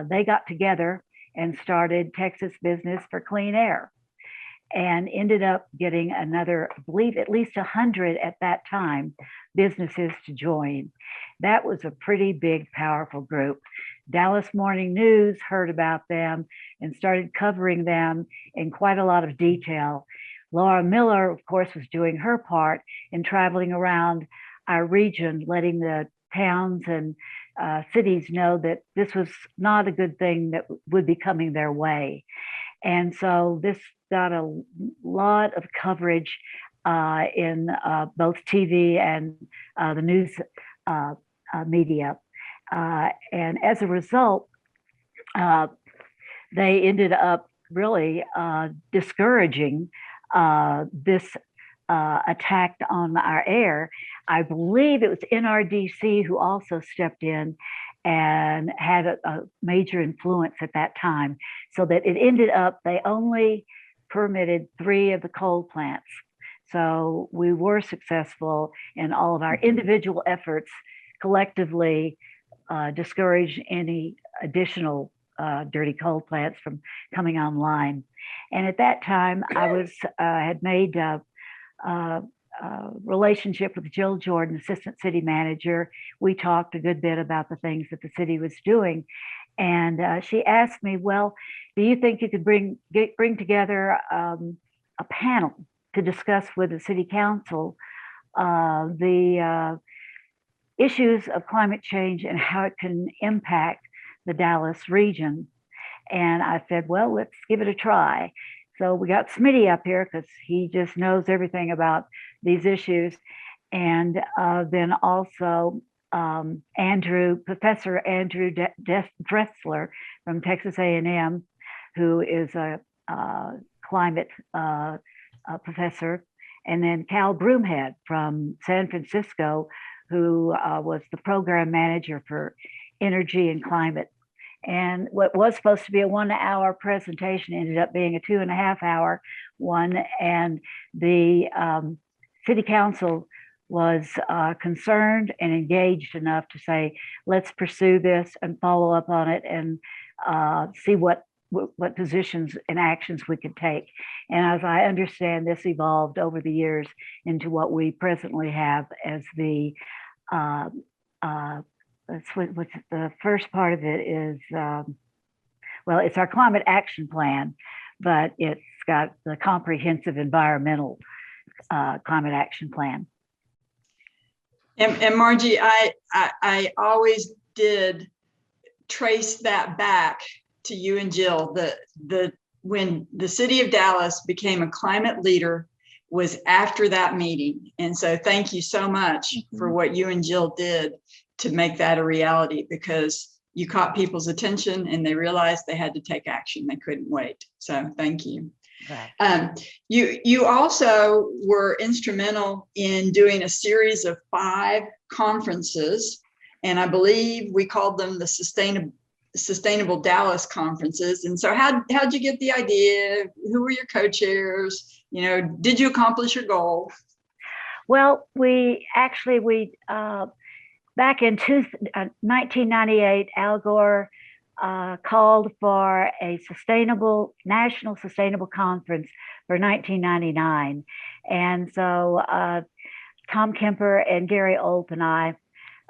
they got together and started Texas Business for Clean Air, and ended up getting another, I believe, at least 100 at that time, businesses to join. That was a pretty big, powerful group. Dallas Morning News heard about them and started covering them in quite a lot of detail. Laura Miller, of course, was doing her part in traveling around our region, letting the towns and cities know that this was not a good thing that would be coming their way. And so this got a lot of coverage in both TV and the news media. And as a result, they ended up really discouraging this attack on our air. I believe it was NRDC who also stepped in and had a major influence at that time, so that it ended up, they only permitted 3 of the coal plants. So we were successful in all of our individual efforts, collectively discourage any additional dirty coal plants from coming online. And at that time, I had made a relationship with Jill Jordan, assistant city manager. We talked a good bit about the things that the city was doing. And she asked me, well, do you think you could bring together a panel to discuss with the city council the issues of climate change and how it can impact the Dallas region? And I said, well, let's give it a try. So we got Smitty up here because he just knows everything about these issues. And then also Professor Andrew Dressler from Texas A&M, who is a climate professor. And then Cal Broomhead from San Francisco, who was the program manager for energy and climate. And what was supposed to be a 1-hour presentation ended up being a 2.5-hour one. And the city council was concerned and engaged enough to say, let's pursue this and follow up on it and see what positions and actions we could take. And as I understand, this evolved over the years into what we presently have as the what's the first part of it is, well, it's our climate action plan, but it's got the comprehensive environmental climate action plan. And Margie, I always did trace that back to you and Jill. When the city of Dallas became a climate leader was after that meeting. And so thank you so much for what you and Jill did to make that a reality, because you caught people's attention and they realized they had to take action. They couldn't wait. So thank you. You also were instrumental in doing a series of 5 conferences, and I believe we called them the Sustainable Dallas conferences. And so how'd you get the idea? Who were your co-chairs? You know, did you accomplish your goal? Well, we back in 1998, Al Gore called for a national sustainable conference for 1999. And so Tom Kemper and Gary Olt and I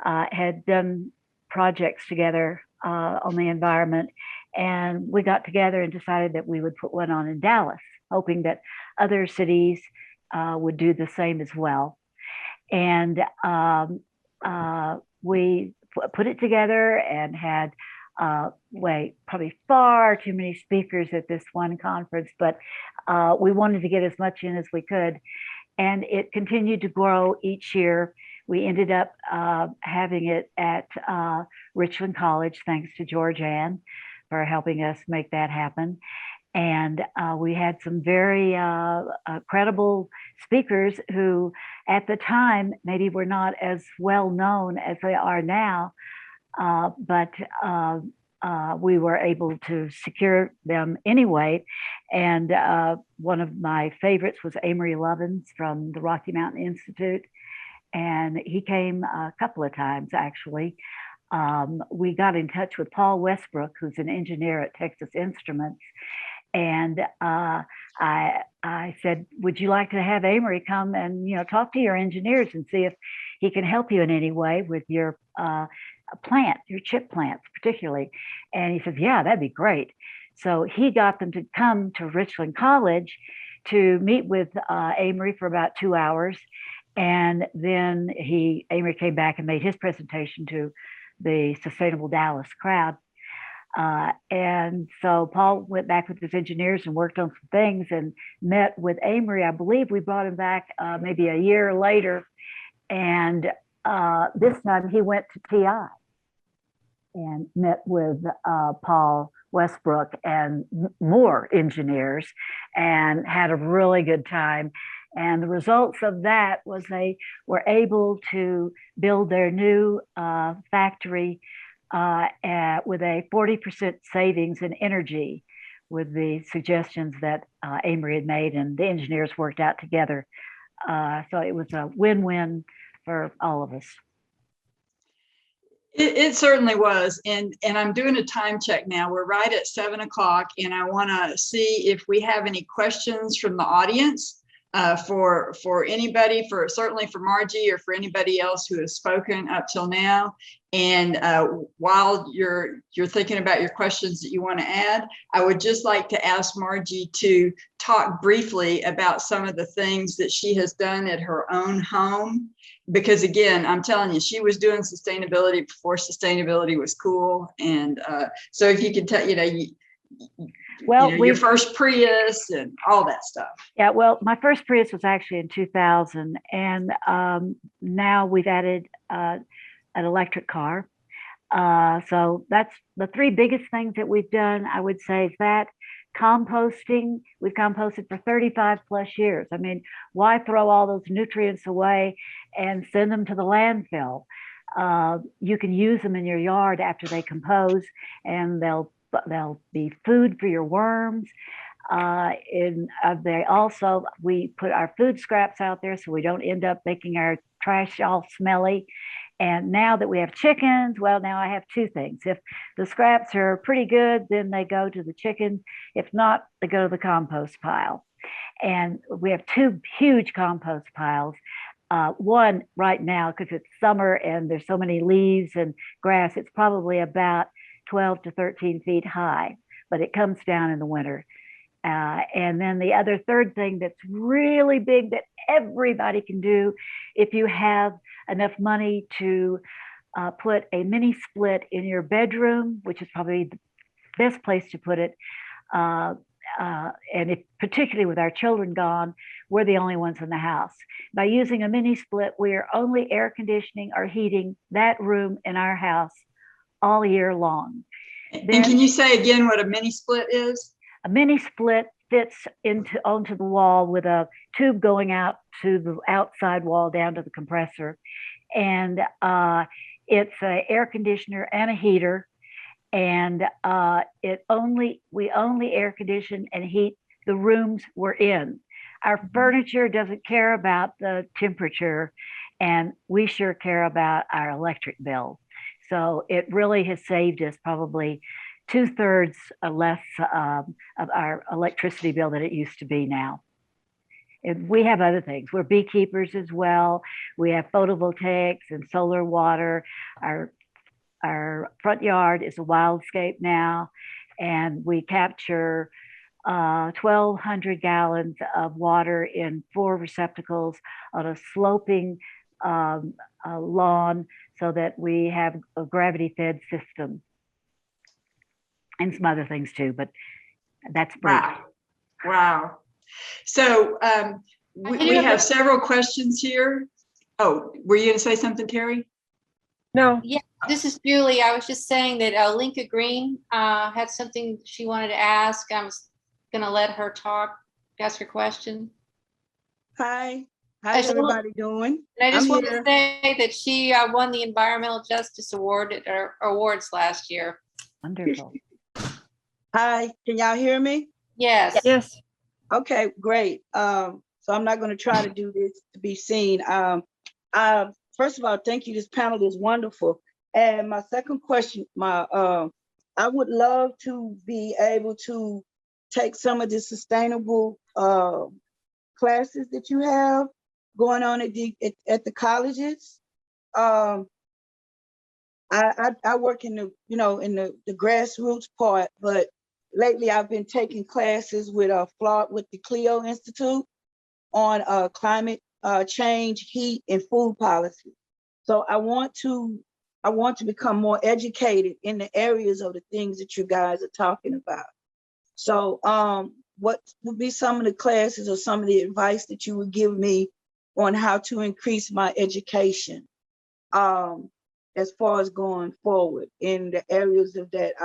had done projects together on the environment. And we got together and decided that we would put one on in Dallas, hoping that other cities would do the same as well. And we put it together and had probably far too many speakers at this one conference, but we wanted to get as much in as we could. And it continued to grow each year. We ended up having it at Richland College, thanks to Georgeann for helping us make that happen. And we had some very credible speakers who at the time maybe were not as well known as they are now, but we were able to secure them anyway. And one of my favorites was Amory Lovins from the Rocky Mountain Institute. And he came a couple of times, actually. We got in touch with Paul Westbrook, who's an engineer at Texas Instruments. And I said, would you like to have Amory come and, talk to your engineers and see if he can help you in any way with your your chip plants particularly? And he said, yeah, that'd be great. So he got them to come to Richland College to meet with Amory for about 2 hours. And then Amory came back and made his presentation to the Sustainable Dallas crowd. And so Paul went back with his engineers and worked on some things and met with Amory. I believe we brought him back maybe a year later. And this time he went to TI and met with Paul Westbrook and more engineers and had a really good time. And the results of that was they were able to build their new factory with a 40% savings in energy with the suggestions that Amory had made, and the engineers worked out together. So it was a win-win for all of us. It certainly was. And I'm doing a time check now. We're right at 7 o'clock, and I want to see if we have any questions from the audience. For anybody, certainly for Margie or for anybody else who has spoken up till now. And while you're thinking about your questions that you want to add, I would just like to ask Margie to talk briefly about some of the things that she has done at her own home. Because again, I'm telling you, she was doing sustainability before sustainability was cool. And so if you could tell, your first Prius and all that stuff. Yeah, well, my first Prius was actually in 2000, and now we've added an electric car. So that's the 3 biggest things that we've done, I would say, is that composting. We've composted for 35 plus years. I mean, why throw all those nutrients away and send them to the landfill? You can use them in your yard after they compose, and they'll be food for your worms. We put our food scraps out there so we don't end up making our trash all smelly. And now that we have chickens, well, now I have 2 things. If the scraps are pretty good, then they go to the chickens. If not, they go to the compost pile. And we have 2 huge compost piles. One right now, because it's summer and there's so many leaves and grass, it's probably about 12 to 13 feet high, but it comes down in the winter. And then the other third thing that's really big that everybody can do, if you have enough money to put a mini split in your bedroom, which is probably the best place to put it. And particularly with our children gone, we're the only ones in the house. By using a mini split, we are only air conditioning or heating that room in our house all year long. And can you say again what a mini split is? A mini split fits onto the wall with a tube going out to the outside wall down to the compressor. And it's an air conditioner and a heater. And we only air condition and heat the rooms we're in. Our furniture doesn't care about the temperature, and we sure care about our electric bill. So it really has saved us probably 2/3 less of our electricity bill than it used to be now. And we have other things. We're beekeepers as well. We have photovoltaics and solar water. Our front yard is a wildscape now, and we capture 1,200 gallons of water in 4 receptacles on a sloping lawn, so that we have a gravity-fed system, and some other things too, but that's brief. Wow. So we have several questions here. Oh, were you going to say something, Terry? No. Yeah, this is Julie. I was just saying that Linka Green had something she wanted to ask. I was going to let her ask her question. Hi. How's everybody doing? And I just I'm want here. to say that she won the Environmental Justice Award at our awards last year. Wonderful. Hi, can y'all hear me? Yes. Yes. Okay, great. So I'm not going to try to do this to be seen. First of all, thank you. This panel is wonderful. And my second question, I would love to be able to take some of the sustainable classes that you have going on at the colleges. I work in the grassroots part, but lately I've been taking classes with the Clio Institute on climate change, heat, and food policy. So I want to become more educated in the areas of the things that you guys are talking about. So what would be some of the classes or some of the advice that you would give me on how to increase my education as far as going forward in the areas of that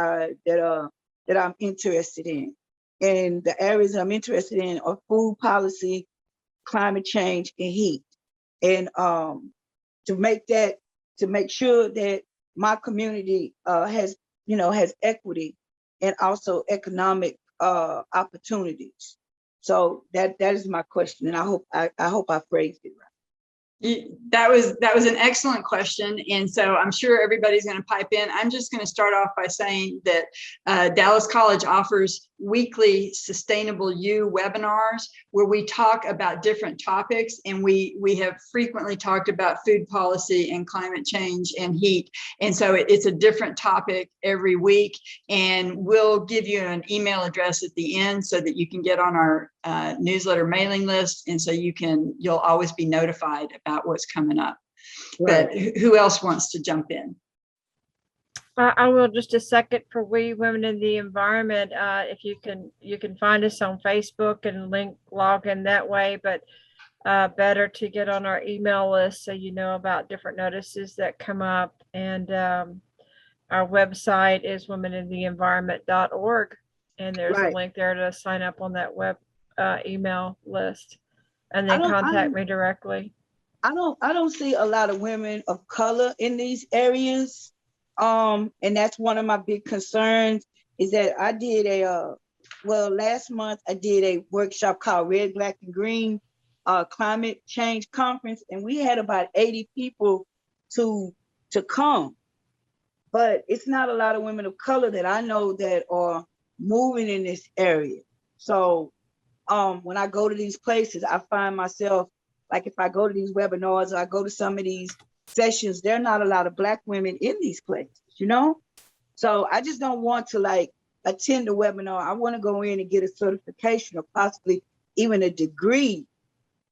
I'm interested in? And the areas I'm interested in are food policy, climate change, and heat. And to make sure that my community has equity and also economic opportunities. So that is my question, and I hope I phrased it right. That was an excellent question. And so I'm sure everybody's going to pipe in. I'm just going to start off by saying that Dallas College offers weekly Sustainable You webinars where we talk about different topics. And we have frequently talked about food policy and climate change and heat. And so it's a different topic every week. And we'll give you an email address at the end so that you can get on our newsletter mailing list. And so you'll always be notified about what's coming up. Right. But who else wants to jump in? I will just a second for We Women in the Environment. If you can find us on Facebook and log in that way, but better to get on our email list so you know about different notices that come up. And our website is womenintheenvironment.org, and there's a link there to sign up on that web email list, and then contact me directly. I don't see a lot of women of color in these areas. And that's one of my big concerns is that I did last month I did a workshop called Red, Black, and Green Climate Change Conference, and we had about 80 people to come. But it's not a lot of women of color that I know that are moving in this area. So when I go to these places, I find myself, like if I go to these webinars or I go to some of these sessions, there are not a lot of Black women in these places, So I just don't want to attend a webinar. I want to go in and get a certification or possibly even a degree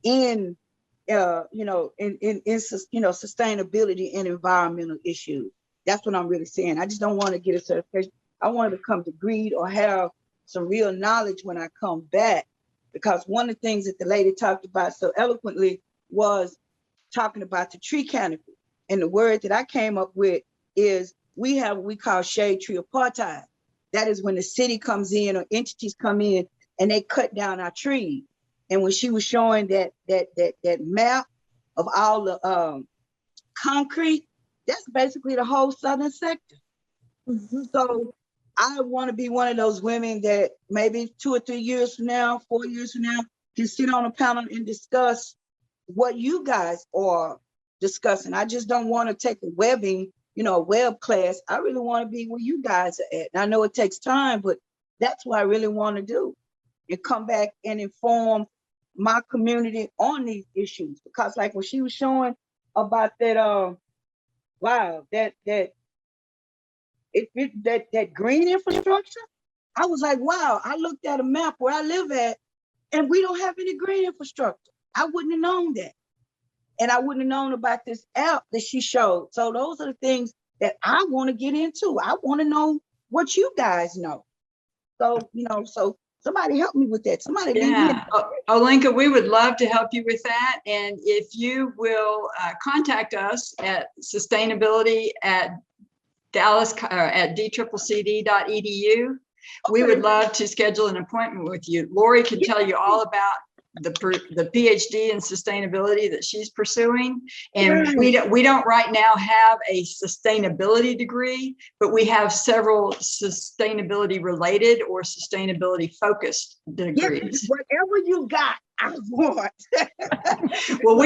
in sustainability and environmental issues. That's what I'm really saying. I just don't want to get a certification. I want to become degreed or have some real knowledge when I come back. Because one of the things that the lady talked about so eloquently was talking about the tree canopy. And the word that I came up with is we have what we call shade tree apartheid. That is when the city comes in or entities come in and they cut down our trees. And when she was showing that map of all the concrete, that's basically the whole southern sector. So I want to be one of those women that maybe 2 or 3 years from now, 4 years from now, can sit on a panel and discuss what you guys are discussing. I just don't want to take a webbing, web class. I really want to be where you guys are at. And I know it takes time, but that's what I really want to do, and come back and inform my community on these issues. Because like when she was showing about that, that green infrastructure, I was like, wow, I looked at a map where I live at and we don't have any green infrastructure. I wouldn't have known that. And I wouldn't have known about this app that she showed. So those are the things that I want to get into. I want to know what you guys know. So, so somebody help me with that. Somebody leave me. Olenka, we would love to help you with that. And if you will contact us at sustainability at Dallas at dccd.edu, we would love to schedule an appointment with you. Lori can tell you all about the PhD in sustainability that she's pursuing. And we don't right now have a sustainability degree, but we have several sustainability related or sustainability focused degrees. Whatever you got, I want. Well,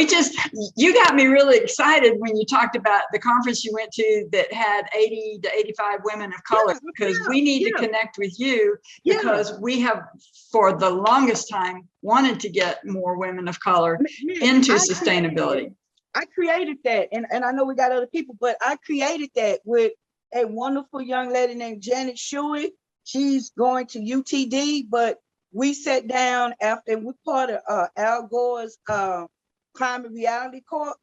you got me really excited when you talked about the conference you went to that had 80 to 85 women of color, because we need to connect with you, because we have, for the longest time, wanted to get more women of color into sustainability. I created that, and I know we got other people, but I created that with a wonderful young lady named Janet Shuey. She's going to UTD, but we sat down after, we part of Al Gore's Climate Reality Corps,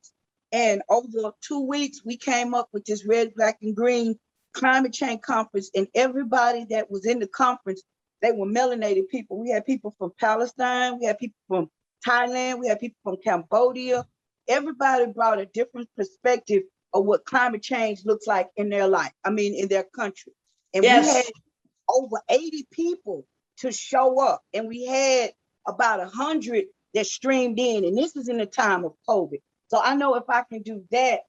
and over 2 weeks, we came up with this red, black, and green climate change conference, and everybody that was in the conference, they were melanated people. We had people from Palestine, we had people from Thailand, we had people from Cambodia. Everybody brought a different perspective of what climate change looks like in their life, in their country. And we had over 80 people to show up, and we had about 100 that streamed in, and this is in the time of COVID. So I know if I can do that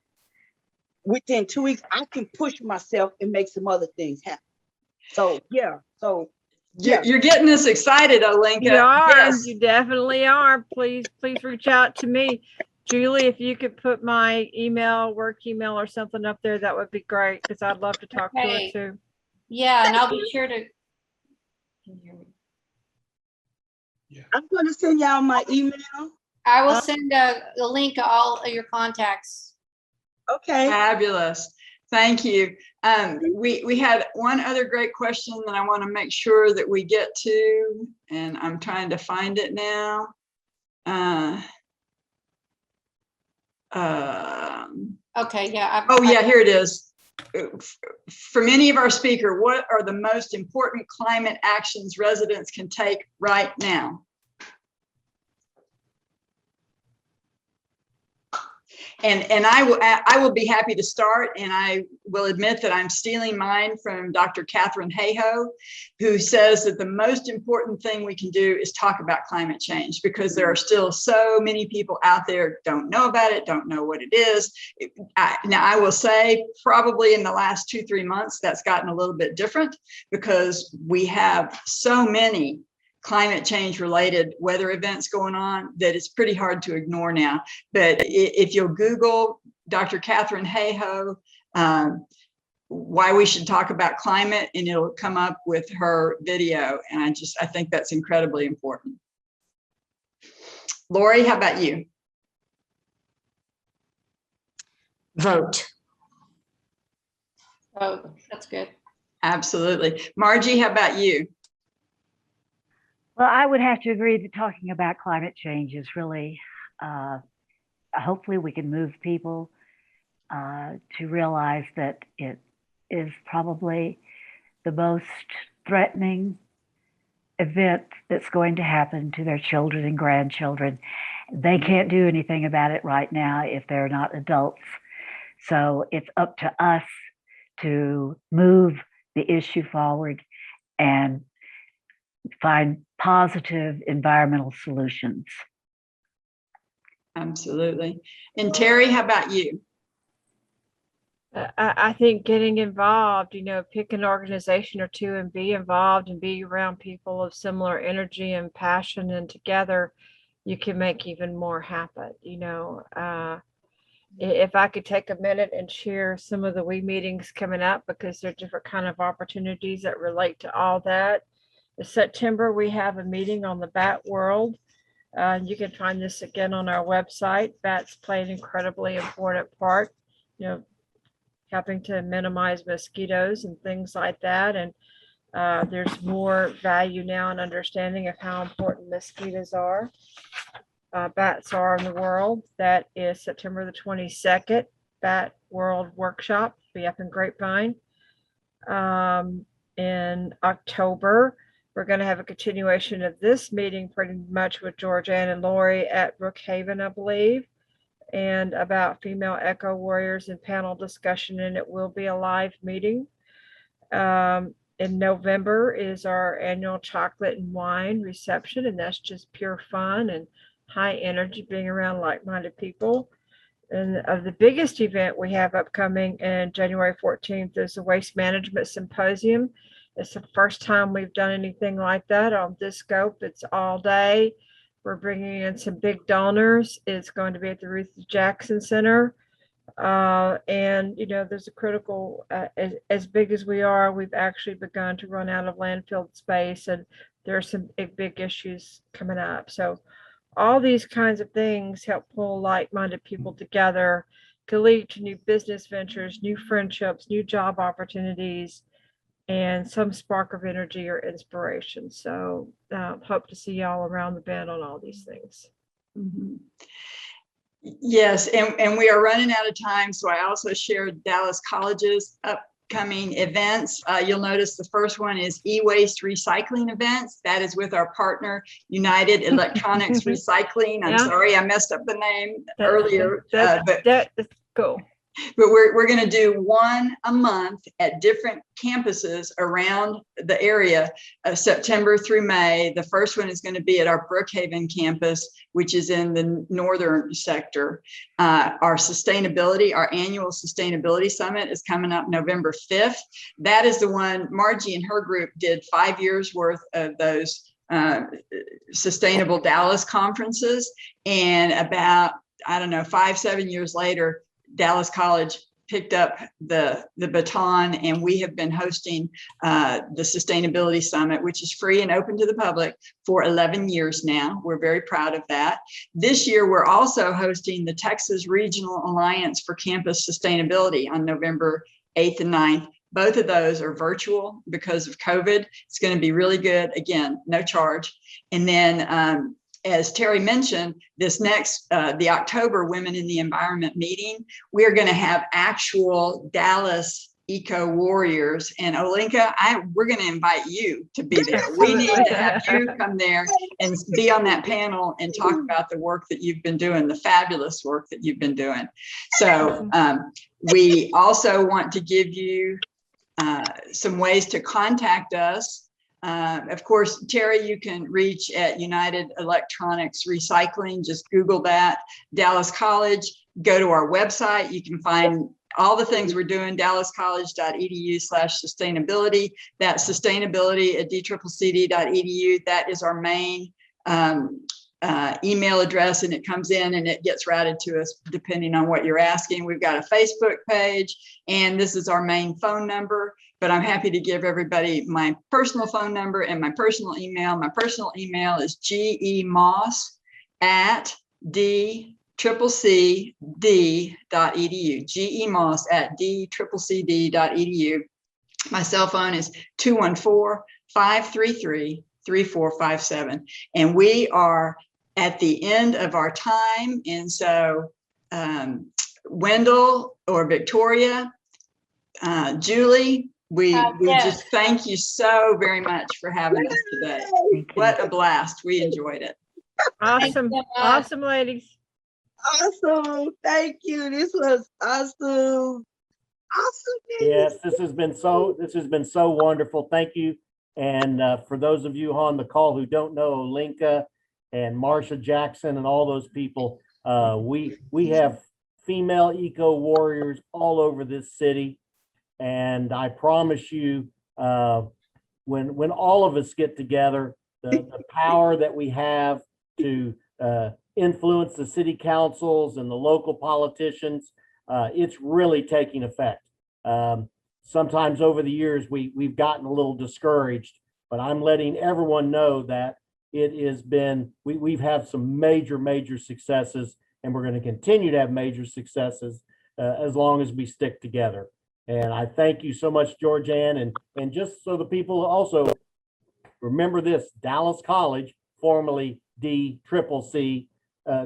within 2 weeks, I can push myself and make some other things happen. So you're getting us excited, Olenka. You are. You definitely are. Please reach out to me, Julie. If you could put my work email or something up there, that would be great, because I'd love to talk to her too. Yeah, and I'll be sure to. I'm going to send y'all my email. I will send a link to all of your contacts. Okay. Fabulous. Thank you. We had one other great question that I want to make sure that we get to, and I'm trying to find it now. Okay, yeah. Here it is. For many of our speakers, what are the most important climate actions residents can take right now? And I will be happy to start, and I will admit that I'm stealing mine from Dr. Catherine Hayhoe, who says that the most important thing we can do is talk about climate change, because there are still so many people out there don't know about it, don't know what it is. Now, I will say probably in the last 2-3 months, that's gotten a little bit different, because we have so many climate change related weather events going on that it's pretty hard to ignore now. But if you'll Google Dr. Catherine Hayhoe, why we should talk about climate, and it'll come up with her video. And I think that's incredibly important. Lori, how about you? Vote. Oh, that's good. Absolutely. Margie, how about you? Well, I would have to agree that talking about climate change is really, hopefully we can move people to realize that it is probably the most threatening event that's going to happen to their children and grandchildren. They can't do anything about it right now if they're not adults. So it's up to us to move the issue forward and find positive environmental solutions. Absolutely. And Terry, how about you? I think getting involved, pick an organization or two and be involved and be around people of similar energy and passion, and together you can make even more happen. If I could take a minute and share some of the WE meetings coming up, because they're different kind of opportunities that relate to all that. In September, we have a meeting on the bat world. You can find this again on our website. Bats play an incredibly important part, helping to minimize mosquitoes and things like that. And there's more value now and understanding of how important mosquitoes are. Bats are in the world. That is September the 22nd, Bat World Workshop, be up in Grapevine. In October, we're going to have a continuation of this meeting pretty much with Georgeann and Lori at Brookhaven, I believe, and about female eco warriors and panel discussion, and it will be a live meeting. In November is our annual chocolate and wine reception, and that's just pure fun and high energy, being around like-minded people. And of the biggest event we have upcoming in January 14th is the Waste Management Symposium. It's the first time we've done anything like that on this scope. It's all day. We're bringing in some big donors. It's going to be at the Ruth Jackson Center. And there's a critical, as big as we are, we've actually begun to run out of landfill space, and there are some big issues coming up. So all these kinds of things help pull like-minded people together, to lead to new business ventures, new friendships, new job opportunities, and some spark of energy or inspiration. So hope to see y'all around the bend on all these things. Mm-hmm. Yes, and we are running out of time, so I also shared Dallas College's upcoming events. You'll notice the first one is e-waste recycling events. That is with our partner, United Electronics Recycling. I'm sorry, I messed up the name earlier. That's cool. But we're going to do one a month at different campuses around the area, September through May. The first one is going to be at our Brookhaven campus, which is in the northern sector. Our annual sustainability summit is coming up November 5th. That is the one Margie and her group did 5 years worth of those sustainable Dallas conferences. And about, 5-7 years later, Dallas College picked up the baton, and we have been hosting the Sustainability Summit, which is free and open to the public, for 11 years now. We're very proud of that. This year, we're also hosting the Texas Regional Alliance for Campus Sustainability on November 8th and 9th. Both of those are virtual because of COVID. It's going to be really good. Again, no charge. And then as Terry mentioned, this next, the October Women in the Environment meeting, we're going to have actual Dallas eco warriors. And Olenka, we're going to invite you to be there. We need to have you come there and be on that panel and talk about the work that you've been doing, the fabulous work that you've been doing. So we also want to give you some ways to contact us. Of course, Terry, you can reach at United Electronics Recycling. Just Google that. Dallas College, go to our website. You can find all the things we're doing, dallascollege.edu/sustainability. That sustainability at dccd.edu. That is our main email address, and it comes in and it gets routed to us depending on what you're asking. We've got a Facebook page, and this is our main phone number. But I'm happy to give everybody my personal phone number and my personal email. My personal email is gemoss@dccd.edu. gemoss@dccd.edu. My cell phone is 214-533-3457. And we are at the end of our time. And so Wendel or Victoria, Julie, we just thank you so very much for having us today. What a blast. We enjoyed it. Awesome. Awesome, ladies. Awesome. Thank you. This was awesome. Awesome. Yes, this has been so wonderful. Thank you And for those of you on the call who don't know Olinka and Margie Jackson and all those people, we have female eco warriors all over this city. And I promise you, when all of us get together, the power that we have to influence the city councils and the local politicians, it's really taking effect. Sometimes over the years, we've gotten a little discouraged, but I'm letting everyone know that it has been, we've had some major successes, and we're going to continue to have major successes as long as we stick together. And I thank you so much, Georgeann. And just so the people also remember this, Dallas College, formerly DCCC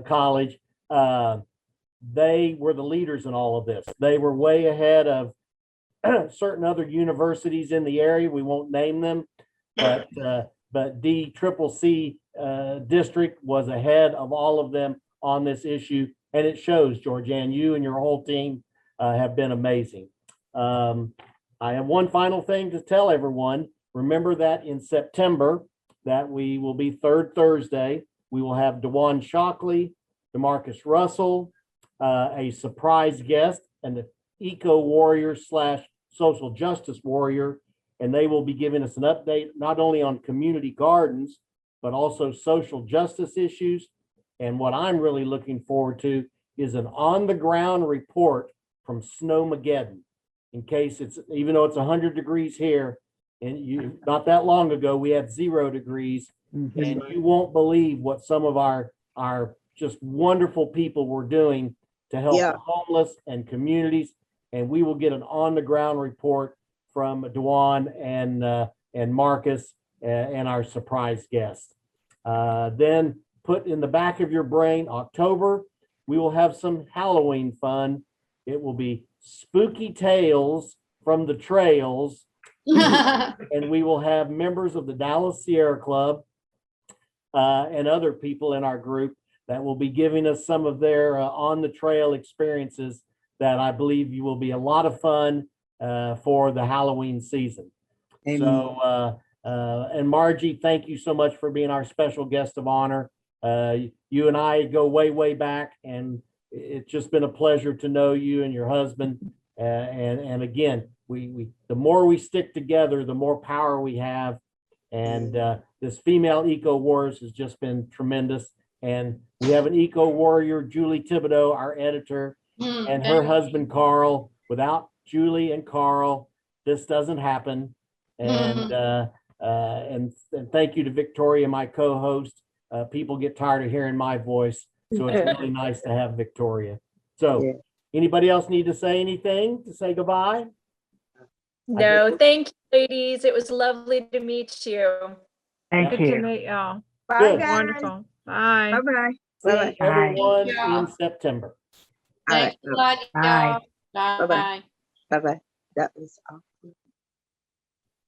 College, they were the leaders in all of this. They were way ahead of certain other universities in the area. We won't name them, but DCCC district was ahead of all of them on this issue. And it shows, Georgeann, you and your whole team have been amazing. I have one final thing to tell everyone. Remember that in September, that we will be third Thursday, we will have DeJuan Shockley, DeMarcus Russell, a surprise guest, and the eco warrior / social justice warrior. And they will be giving us an update, not only on community gardens, but also social justice issues. And what I'm really looking forward to is an on-the-ground report from Snowmageddon. In case it's, even though it's 100 degrees here, and not that long ago, we had 0 degrees, and you won't believe what some of our just wonderful people were doing to help the homeless and communities. And we will get an on-the-ground report from DeJuan and Marcus and our surprise guest. Then put in the back of your brain, October, we will have some Halloween fun. It will be spooky tales from the trails. And we will have members of the Dallas Sierra Club and other people in our group that will be giving us some of their on the trail experiences that I believe you will be a lot of fun for the Halloween season. Amen. So, and Margie, thank you so much for being our special guest of honor. You and I go way back, and it's just been a pleasure to know you and your husband. And again, the more we stick together, the more power we have. And this female eco warriors has just been tremendous. And we have an eco warrior, Julie Thibodeau, our editor, and her husband, Carl. Without Julie and Carl, this doesn't happen. And and thank you to Victoria, my co-host. People get tired of hearing my voice, so it's really nice to have Victoria. So anybody else need to say anything to say goodbye? No, thank you, ladies. It was lovely to meet you. Thank Good you. to meet y'all. Bye, guys. Wonderful. Bye. Bye-bye. See everyone Yeah. in September. Thanks a lot, Bye. y'all. Bye-bye. Bye. Bye-bye. That was all.